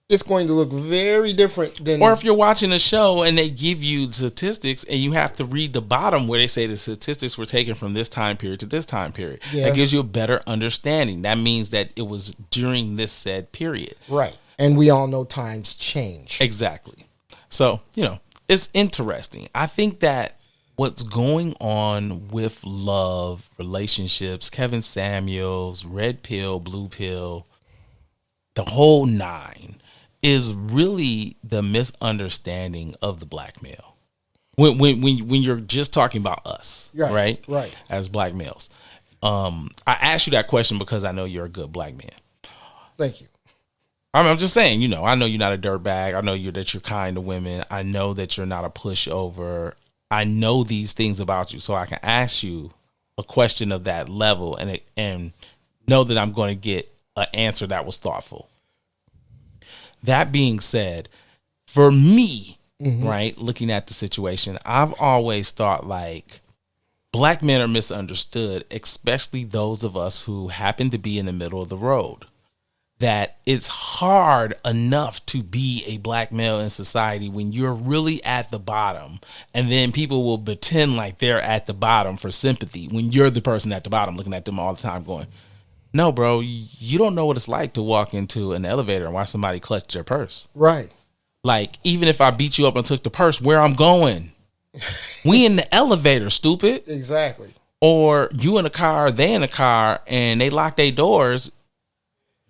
it's going to look very different than. Or if you're watching a show and they give you statistics and you have to read the bottom where they say the statistics were taken from this time period to this time period. Yeah. That gives you a better understanding. That means that it was during this said period. Right. And we all know times change. Exactly. So, it's interesting. I think that what's going on with love, relationships, Kevin Samuels, red pill, blue pill, the whole nine, is really the misunderstanding of the black male. When you're just talking about us, right? As black males. I asked you that question because I know you're a good black man. Thank you. I'm just saying, I know you're not a dirtbag. I know that you're kind to women. I know that you're not a pushover. I know these things about you, so I can ask you a question of that level and know that I'm going to get an answer that was thoughtful. That being said, for me, right, looking at the situation, I've always thought like black men are misunderstood, especially those of us who happen to be in the middle of the road. That it's hard enough to be a black male in society when you're really at the bottom, and then people will pretend like they're at the bottom for sympathy when you're the person at the bottom looking at them all the time going, no, bro, you don't know what it's like to walk into an elevator and watch somebody clutch their purse. Right. Like, even if I beat you up and took the purse, where I'm going? We in the elevator, stupid. Exactly. Or you in a car, they in a car, and they lock their doors.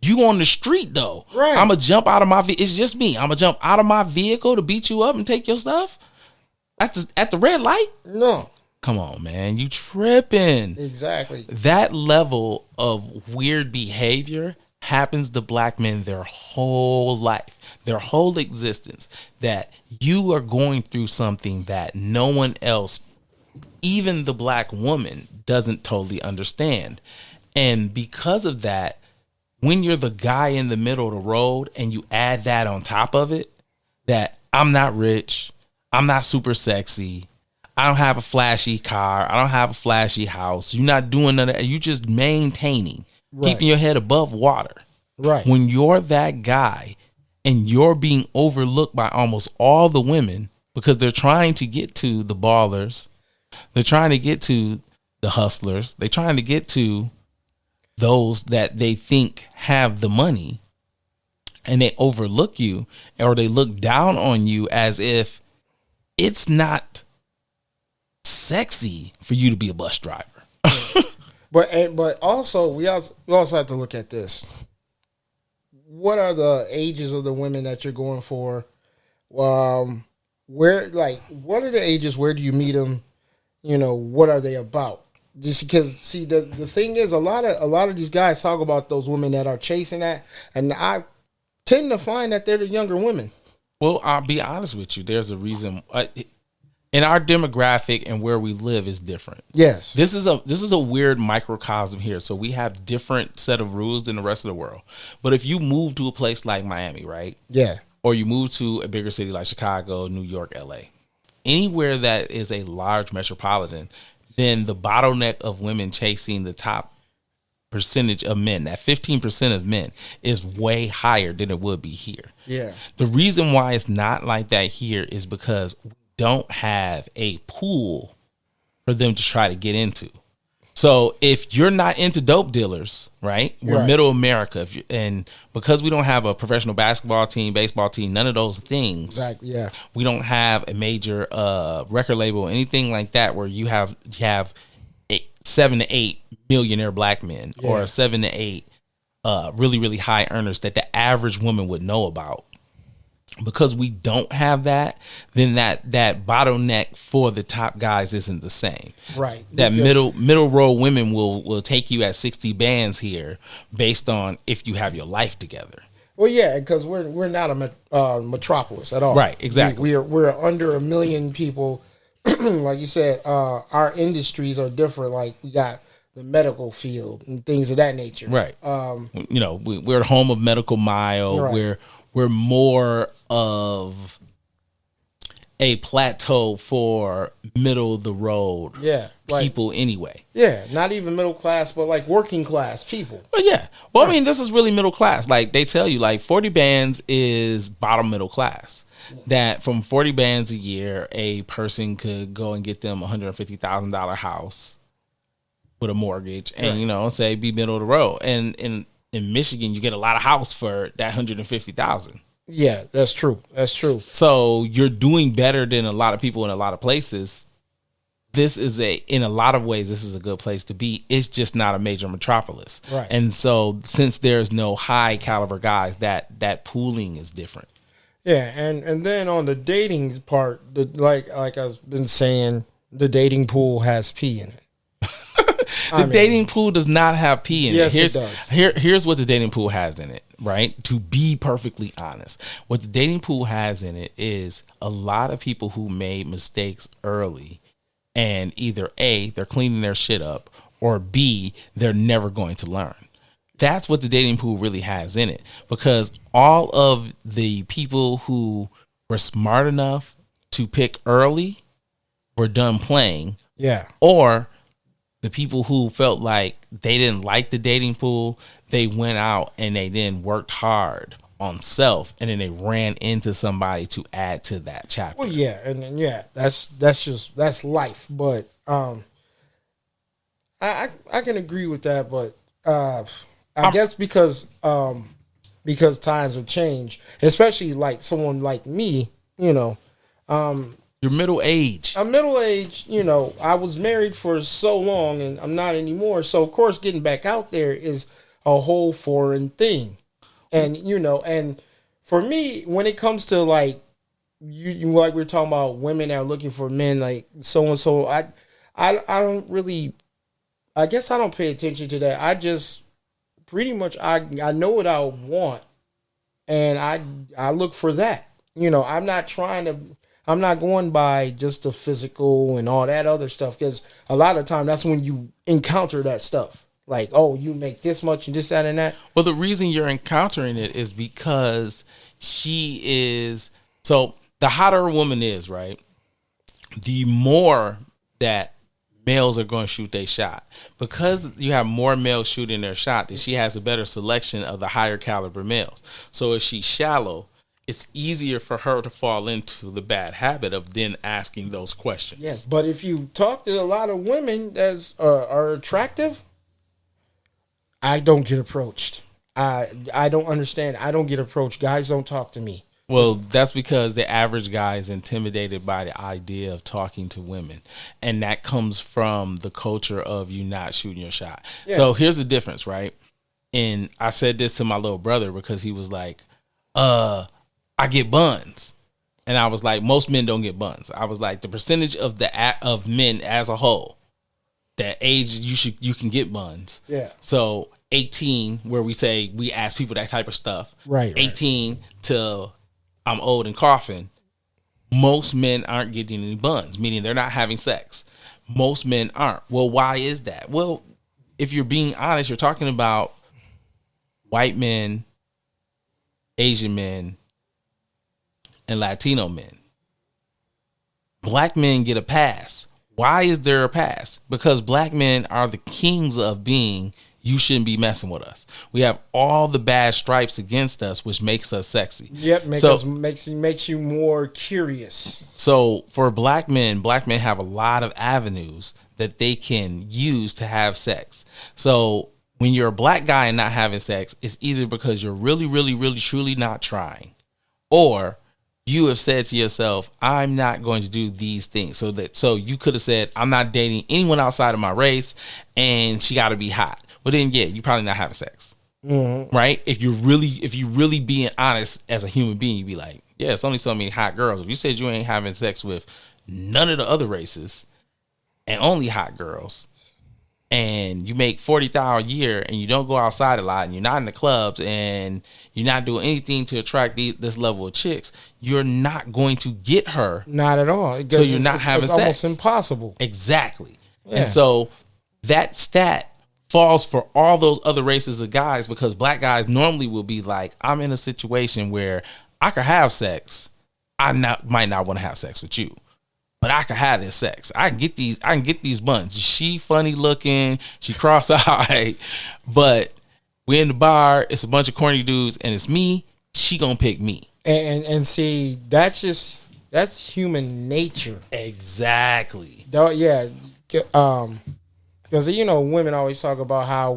You on the street, though. Right. I'm going to jump out of my vehicle. It's just me. I'm going to jump out of my vehicle to beat you up and take your stuff? At the red light? No. Come on, man. You tripping. Exactly. That level of weird behavior happens to black men their whole life, their whole existence, that you are going through something that no one else, even the black woman, doesn't totally understand. And because of that, when you're the guy in the middle of the road and you add that on top of it, that I'm not rich, I'm not super sexy, I don't have a flashy car, I don't have a flashy house, you're not doing none of that, you just maintaining, keeping your head above water. Right. When you're that guy and you're being overlooked by almost all the women, because they're trying to get to the ballers. They're trying to get to the hustlers. They're trying to get to those that they think have the money, and they overlook you, or they look down on you as if it's not sexy for you to be a bus driver. But also we also have to look at this. What are the ages of the women that you're going for? Where, like, what are the ages? Where do you meet them? You know, what are they about? Just because, see, the thing is, a lot of these guys talk about those women that are chasing that, and I tend to find that they're the younger women. Well, I'll be honest with you. There's a reason. In our demographic and where we live is different. Yes. This is a weird microcosm here. So we have different set of rules than the rest of the world. But if you move to a place like Miami, right? Yeah. Or you move to a bigger city like Chicago, New York, LA, anywhere that is a large metropolitan, then the bottleneck of women chasing the top percentage of men, that 15% of men, is way higher than it would be here. Yeah. The reason why it's not like that here is because we don't have a pool for them to try to get into. So if you're not into dope dealers, right? We're Right. middle America. And because we don't have a professional basketball team, baseball team, none of those things. Exactly. Yeah. We don't have a major record label, anything like that, where you have 7 to 8 millionaire black men, Yeah. or 7 to 8 really, really high earners that the average woman would know about. Because we don't have that, then that bottleneck for the top guys isn't the same. Right. That Because- middle row women will take you at 60 bands here based on if you have your life together. Well, yeah, because we're not a metropolis at all. Right, exactly. We're under 1 million people. Like you said, our industries are different. Like we got the medical field and things of that nature. Right. You know, we're the home of Medical Mile. Right. We're more of a plateau for middle of the road Yeah, like- people anyway. Yeah, not even middle class, but like working class people. But yeah, well, I mean, this is really middle class. Like they tell you, like 40 bands is bottom middle class. That from 40 bands a year, a person could go and get them $150,000 house with a mortgage, and you know, say be middle of the road. And in Michigan, you get a lot of house for that $150,000. Yeah, that's true. That's true. So you're doing better than a lot of people in a lot of places. This is in a lot of ways, this is a good place to be. It's just not a major metropolis. Right. And so since there's no high caliber guys, that pooling is different. Yeah, and then on the dating part, like I've been saying, the dating pool has pee in it. The dating pool does not have pee in Yes, it. it does. Here's what the dating pool has in it, right? To be perfectly honest, what the dating pool has in it is a lot of people who made mistakes early, and either A, they're cleaning their shit up, or B, they're never going to learn. That's what the dating pool really has in it, because all of the people who were smart enough to pick early were done playing, Yeah. or the people who felt like they didn't like the dating pool, they went out and they then worked hard on self, and then they ran into somebody to add to that chapter. Well, yeah, and yeah, that's life. But I can agree with that. But I guess because times have changed, especially like someone like me, you know, You're middle age. I'm middle aged. You know, I was married for so long, and I'm not anymore. So of course, getting back out there is a whole foreign thing. And, you know, and for me, when it comes to like, you like we're talking about women that are looking for men, like so and so, I don't really, I guess I don't pay attention to that. I just pretty much, I know what I want, and I look for that. You know, I'm not going by just the physical and all that other stuff, because a lot of the time that's when you encounter that stuff. Like, oh, you make this much and this, that, and that. Well, the reason you're encountering it is because she is, so the hotter a woman is, right, the more that males are going to shoot their shot. Because you have more males shooting their shot, that she has a better selection of the higher caliber males. So if she's shallow it's easier for her to fall into the bad habit of then asking those questions. Yes, but if you talk to a lot of women that are attractive, I don't get approached. I don't understand. I don't get approached. Guys don't talk to me. Well, that's because the average guy is intimidated by the idea of talking to women. And that comes from the culture of you not shooting your shot. Yeah. So here's the difference, right? And I said this to my little brother because he was like, I get buns. And I was like, most men don't get buns. I was like, the percentage of of men as a whole, that age you can get buns. Yeah. So 18, where we ask people that type of stuff. Right. 18 to I'm old and coughing. Most men aren't getting any buns, meaning they're not having sex. Most men aren't. Well, why is that? Well, if you're being honest, you're talking about white men, Asian men, and Latino men. Black men get a pass. Why is there a pass? Because black men are the kings of being, you shouldn't be messing with us. We have all the bad stripes against us, which makes us sexy. Yep, makes you more curious. So for black men have a lot of avenues that they can use to have sex. So when you're a black guy and not having sex, it's either because you're really, really, really, truly not trying, or you have said to yourself, I'm not going to do these things. So you could have said, I'm not dating anyone outside of my race, and she got to be hot. Well, then, yeah, you're probably not having sex, right? If you really being honest as a human being, you'd be like, yeah, it's only so many hot girls. If you said you ain't having sex with none of the other races and only hot girls, and you make $40,000 a year, and you don't go outside a lot, and you're not in the clubs, and you're not doing anything to attract this level of chicks, you're not going to get her. Not at all. So you're not having sex. It's almost impossible. Exactly. Yeah. And so that stat falls for all those other races of guys, because black guys normally will be like, I'm in a situation where I could have sex. Might not want to have sex with you, but I could have this sex. I can get these buns. She funny looking, she cross-eyed, but we're in the bar, it's a bunch of corny dudes, and it's me, she gonna pick me. And see, that's human nature. Exactly. Yeah. Because women always talk about how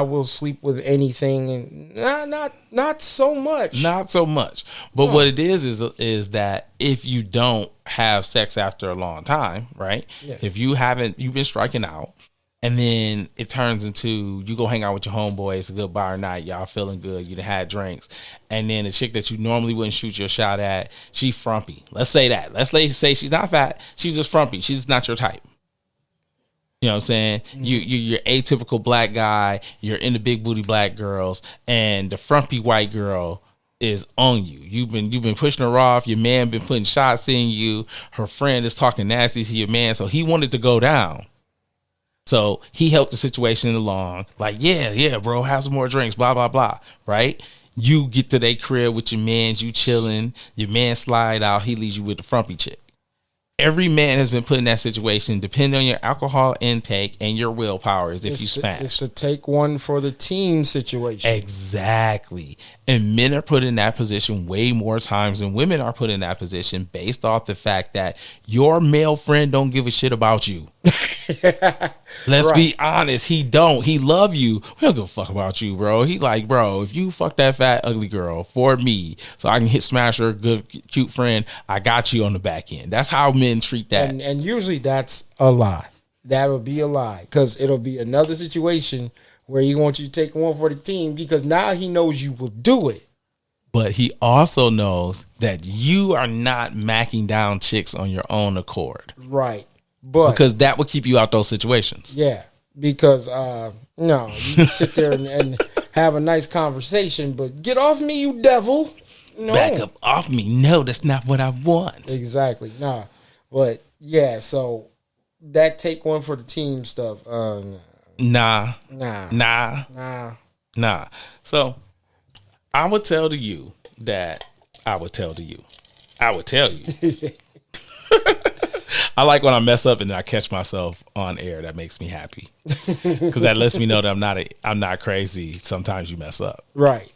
we'll sleep with anything, and not so much. Not so much. But what it is that if you don't have sex after a long time, right? Yeah. If you've been striking out, and then it turns into you go hang out with your homeboy, it's a good bar night, y'all feeling good, you done had drinks, and then the chick that you normally wouldn't shoot your shot at, she frumpy. Let's say that. Let's say she's not fat, she's just frumpy. She's not your type. You know what I'm saying? Mm-hmm. You're atypical black guy. You're into big booty black girls, and the frumpy white girl is on you. You've been pushing her off. Your man been putting shots in you. Her friend is talking nasty to your man, so he wanted to go down. So he helped the situation along. Like, yeah, bro, have some more drinks. Blah blah blah. Right? You get to their crib with your mans. You chilling. Your man slide out. He leaves you with the frumpy chick. Every man has been put in that situation, depending on your alcohol intake and your willpower, if you smash. It's to take one for the team situation. Exactly. And men are put in that position way more times than women are put in that position, based off the fact that your male friend don't give a shit about you. Let's be honest. He don't. He love you. We don't give a fuck about you, bro. He like, bro, if you fuck that fat, ugly girl for me so I can smash her good, cute friend, I got you on the back end. That's how men treat that. And usually that's a lie. That would be a lie, because it'll be another situation where he wants you to take one for the team, because now he knows you will do it. But he also knows that you are not macking down chicks on your own accord. Right. But because that would keep you out those situations. Yeah. Because no, you can sit there and have a nice conversation, but get off me, you devil. No. Back up off me. No, that's not what I want. Exactly. Nah. But yeah, so that take one for the team stuff. Nah. So I would tell you. I like when I mess up and I catch myself on air. That makes me happy, because that lets me know that I'm not crazy. Sometimes you mess up, right?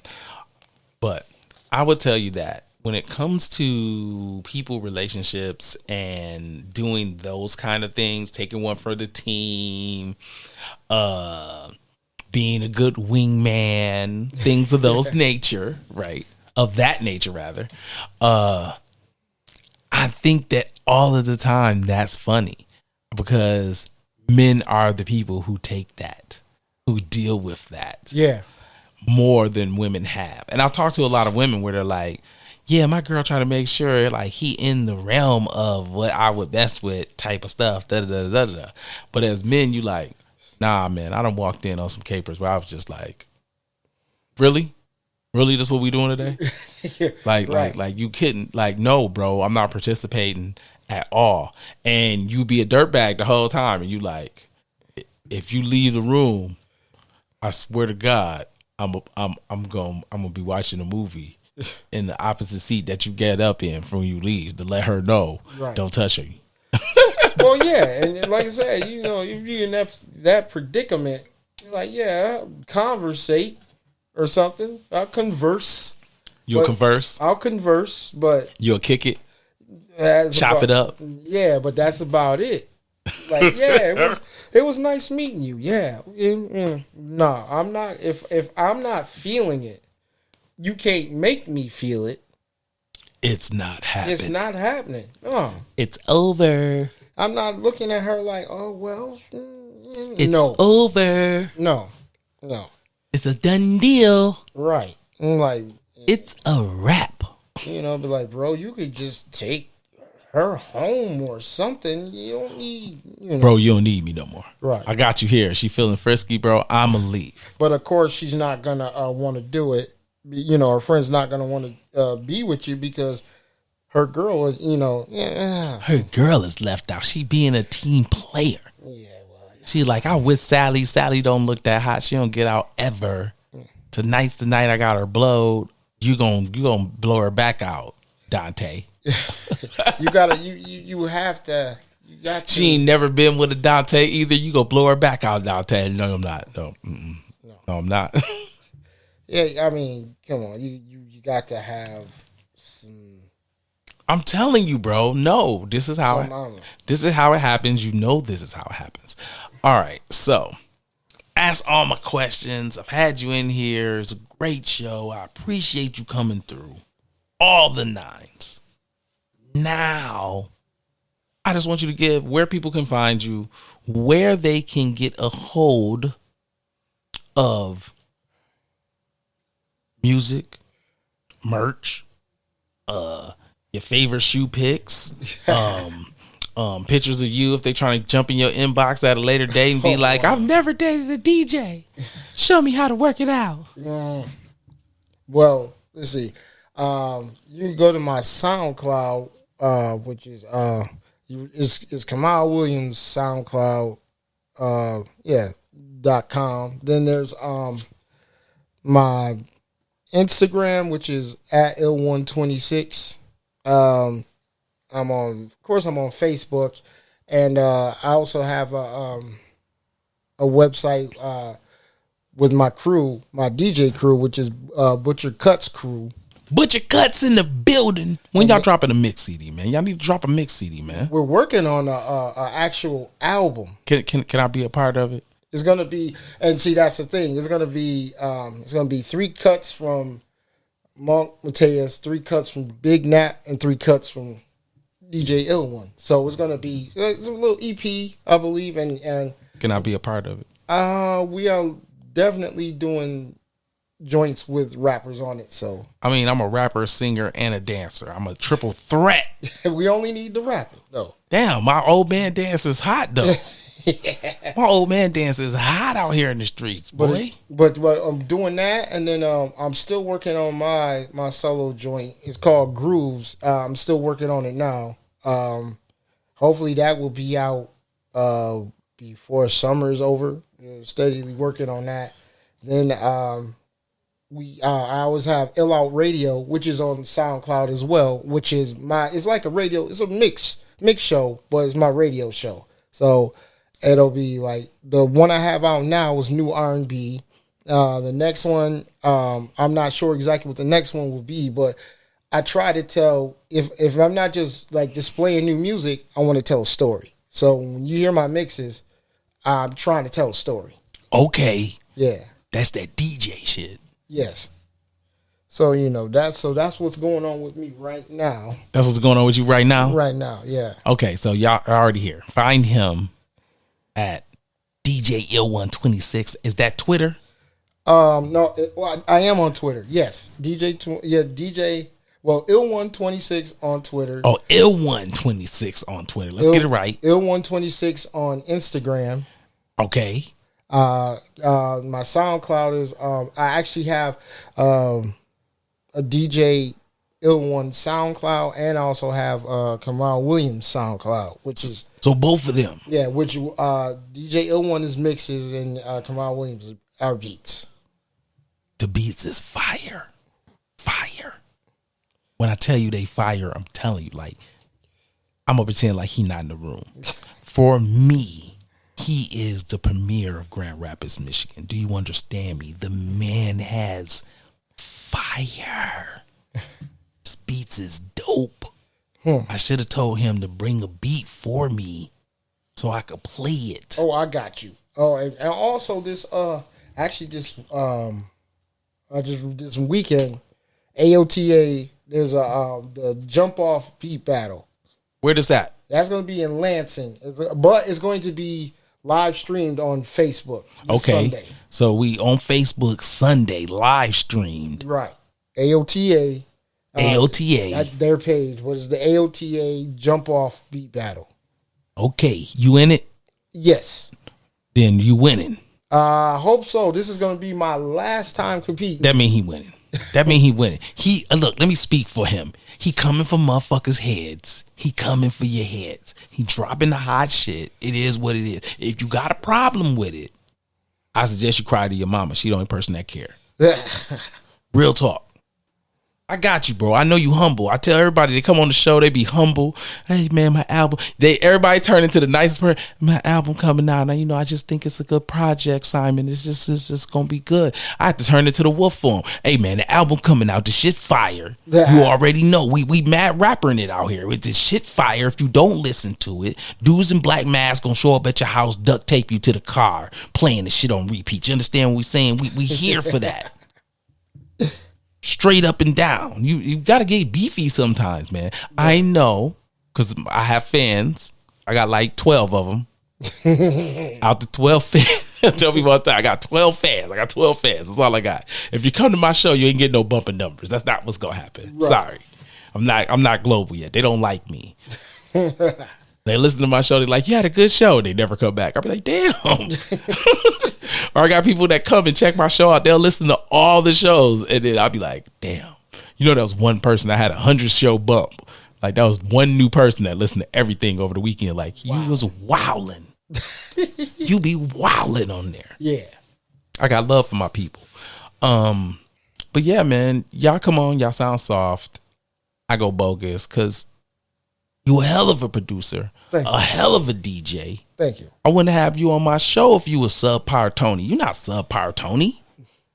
But I would tell you that when it comes to people, relationships, and doing those kind of things, taking one for the team, being a good wingman, things of those nature, right? Of that nature, rather. I think that all of the time that's funny because men are the people who take that, who deal with that. Yeah. More than women have. And I've talked to a lot of women where they're like, yeah, my girl trying to make sure like he in the realm of what I would best with type of stuff. Da, da, da, da, da. But as men, you like, nah, man, I done walked in on some capers where I was just like, really? Really, that's what we doing today? Like you kidding. Like, no, bro, I'm not participating at all. And you be a dirtbag the whole time. And you like, if you leave the room, I swear to God, I'm gonna be watching a movie in the opposite seat that you get up in from you leave to let her know, don't touch her. Well, yeah, and like I said, you know, if you're in that predicament, you're like, yeah, conversate or something. I'll converse. You'll converse. I'll converse, but you'll kick it, chop it up. Yeah, but that's about it. Like, yeah, it was nice meeting you. Yeah, no, I'm not. If I'm not feeling it, you can't make me feel it. It's not happening. It's not happening. No, it's over. I'm not looking at her like, oh well. It's over. No. It's a done deal. Right. I'm like, it's a wrap. You know, be like, bro, you could just take her home or something. You don't need, you know. Bro, you don't need me no more. Right. I got you here. She feeling frisky, bro. I'ma leave. But of course, she's not gonna want to do it. You know, her friend's not gonna want to be with you because her girl is, you know, her girl is left out. She being a team player. Yeah, well, she like, I with Sally. Sally don't look that hot. She don't get out ever. Tonight's the night I got her blowed. You gonna blow her back out, Dante. You gotta, you have to. You got. She ain't never been with a Dante either. You go blow her back out, Dante. No, I'm not. No, I'm not. Yeah, I mean, come on. You got to have some. I'm telling you, bro. No, this is how it happens. You know, this is how it happens. All right, so ask all my questions. I've had you in here. It's a great show. I appreciate you coming through. All the nines. Now, I just want you to give where people can find you, where they can get a hold of music, merch, your favorite shoe picks, pictures of you if they trying to jump in your inbox at a later date and be like, I've never dated a DJ. Show me how to work it out. Well, let's see. You can go to my SoundCloud, which is it's Kamal Williams SoundCloud, .com. Then there's my Instagram, which is at L126. I'm on Facebook, and I also have a website with my crew, my DJ crew, which is Butcher Cuts crew. Butcher Cuts in the building. When y'all dropping a mix CD, man? Y'all need to drop a mix CD, man. We're working on a actual album. Can I be a part of it? It's gonna be, and see, that's the thing. It's gonna be 3 cuts from Monk Mateus, 3 cuts from Big Nat, and 3 cuts from DJ Ill1. So it's gonna be a little EP, I believe, and can I be a part of it? We are definitely doing joints with rappers on it. So I mean, I'm a rapper, singer, and a dancer. I'm a triple threat. We only need the rapping, though. Damn, my old man dance is hot though. Yeah. My old man dance is hot out here in the streets, boy. But I'm doing that, and then I'm still working on my solo joint. It's called Grooves. I'm still working on it now. Hopefully that will be out before summer is over. We're steadily working on that. Then I always have Ill Out Radio, which is on SoundCloud as well, which is it's like a radio, it's a mix show, but it's my radio show. So it'll be like the one I have out now is new R&B. The next one, I'm not sure exactly what the next one will be, but I try to tell, if I'm not just like displaying new music, I want to tell a story. So when you hear my mixes, I'm trying to tell a story. Okay. Yeah. That's that DJ shit. Yes. So that's what's going on with me right now. That's what's going on with you right now? Right now, yeah. Okay, so y'all are already here. Find him at DJ Ill126. Is that Twitter? No, I am on Twitter. Yes. DJ. Well, Ill126 on Twitter. Oh, Ill126 on Twitter. Let's get it right. Ill126 on Instagram. Okay. My SoundCloud is I actually have a DJ Ill1 SoundCloud, and I also have Kamal Williams SoundCloud, which is so both of them. Yeah, which DJ Ill1 is mixes and Kamal Williams are beats. The beats is fire. Fire. When I tell you they fire, I'm telling you, like, I'm gonna pretend like he not in the room. For me, he is the premier of Grand Rapids, Michigan. Do you understand me? The man has fire. His beats is dope. I should have told him to bring a beat for me so I could play it. Oh, I got you. Oh, and also this this weekend, AOTA, there's the jump off beat battle. Where does that? That's going to be in Lansing, but it's going to be live streamed on Facebook. Okay, Sunday. So we on Facebook Sunday live streamed. Right, AOTA. AOTA. At their page was the AOTA jump off beat battle. Okay, you in it? Yes. Then you winning. I hope so. This is going to be my last time competing. That mean he winning. That mean he winning. He look. Let me speak for him. He coming for motherfuckers' heads. He coming for your heads. He dropping the hot shit. It is what it is. If you got a problem with it, I suggest you cry to your mama. She the only person that care. Real talk. I got you, bro. I know you humble. I tell everybody they come on the show, they be humble. Hey man, my album. Everybody turn into the nicest person. My album coming out. Now, I just think it's a good project, Simon. It's just gonna be good. I have to turn it to the wolf form. Hey man, the album coming out, the shit fire. You already know. We mad rappering it out here. It's this shit fire. If you don't listen to it, dudes in black masks gonna show up at your house, duct tape you to the car, playing the shit on repeat. You understand what we saying? We here for that. Straight up and down. You gotta get beefy sometimes, man. I know, because I have fans. I got like 12 of them. Out the 12 fans. Tell people all the time, I got 12 fans. That's all I got. If you come to my show, you ain't getting no bumping numbers. That's not what's gonna happen. Right. Sorry. I'm not global yet. They don't like me. They listen to my show, they're like, you had a good show. They never come back. I'll be like, damn. Or I got people that come and check my show out. They'll listen to all the shows. And then I'll be like, damn. That was one person that had 100 show bump. Like, that was one new person that listened to everything over the weekend. Like, you was wilding. You be wilding on there. Yeah. I got love for my people. But yeah, man, y'all come on. Y'all sound soft. I go bogus because you a hell of a producer, a hell of a DJ. Thank you. I wouldn't have you on my show if you was subpar Tony. You're not subpar Tony.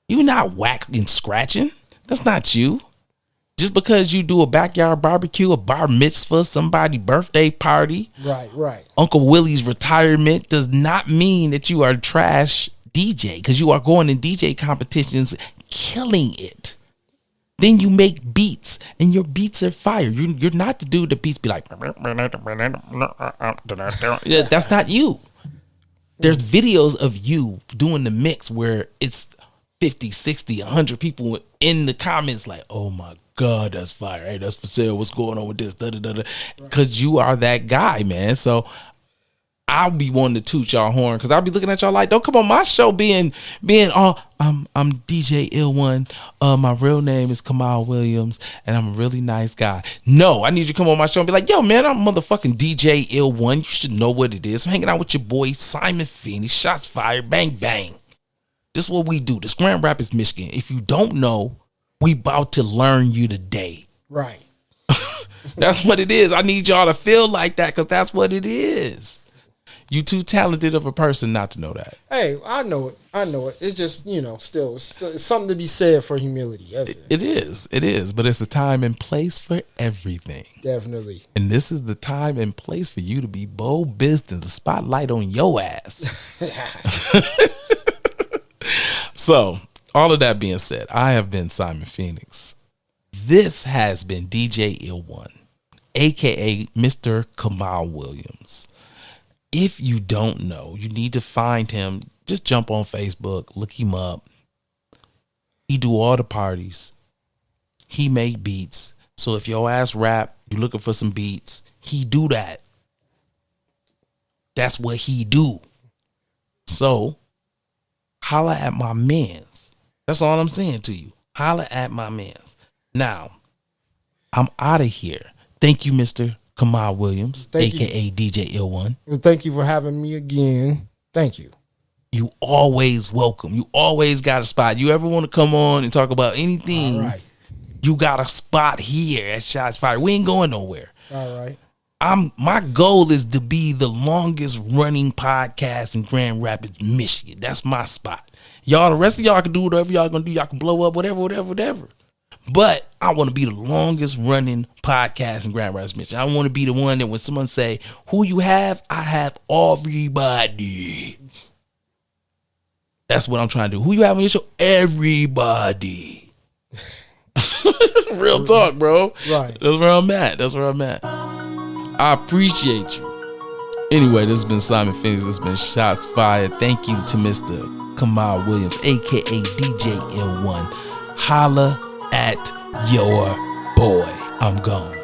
You're not whacking and scratching. That's not you. Just because you do a backyard barbecue, a bar mitzvah, somebody's birthday party, right, Uncle Willie's retirement, does not mean that you are a trash DJ, because you are going in DJ competitions, killing it. Then you make beats, and your beats are fire. You're not the dude that beats be like, yeah, that's not you. There's videos of you doing the mix where it's 50, 60, 100 people in the comments like, oh my God, that's fire. Hey, that's for sale. What's going on with this? Because you are that guy, man. So I'll be wanting to toot y'all horn because I'll be looking at y'all like, don't come on my show being I'm DJ Ill1. My real name is Kamal Williams and I'm a really nice guy. No, I need you to come on my show and be like, yo, man, I'm motherfucking DJ Ill1. You should know what it is. I'm hanging out with your boy Simon Phoenix. Shots fired. Bang, bang. This is what we do. This Grand Rapids, Michigan. If you don't know, we about to learn you today. Right. That's what it is. I need y'all to feel like that because that's what it is. You too talented of a person not to know that. Hey, I know it. It's just, still it's something to be said for humility. That's it. It is. But it's a time and place for everything. Definitely. And this is the time and place for you to be bold business, the spotlight on your ass. So, all of that being said, I have been Simon Phoenix. This has been DJ Ill1, a.k.a. Mr. Kamal Williams. If you don't know, you need to find him. Just jump on Facebook, look him up. He do all the parties. He make beats. So if your ass rap, you looking for some beats, he do that. That's what he do. So, holla at my mans. That's all I'm saying to you. Holla at my mans. Now, I'm out of here. Thank you, Mr. Kamal Williams, a.k.a. DJ Ill1. Well, thank you for having me again. Thank you. You always welcome. You always got a spot. You ever want to come on and talk about anything, All right. you got a spot here at Shots Fired. We ain't going nowhere. All right. My goal is to be the longest running podcast in Grand Rapids, Michigan. That's my spot. Y'all, the rest of y'all can do whatever y'all gonna do. Y'all can blow up, whatever. But I want to be the longest running podcast in Grand Rapids, Michigan. I want to be the one that when someone say, who you have, I have everybody. That's what I'm trying to do. Who you have on your show? Everybody. Real talk, bro. Right. That's where I'm at. I appreciate you. Anyway, this has been Simon Phoenix. This has been Shots Fired. Thank you to Mr. Kamal Williams, a.k.a. DJ Ill1. Holla at your boy. I'm gone.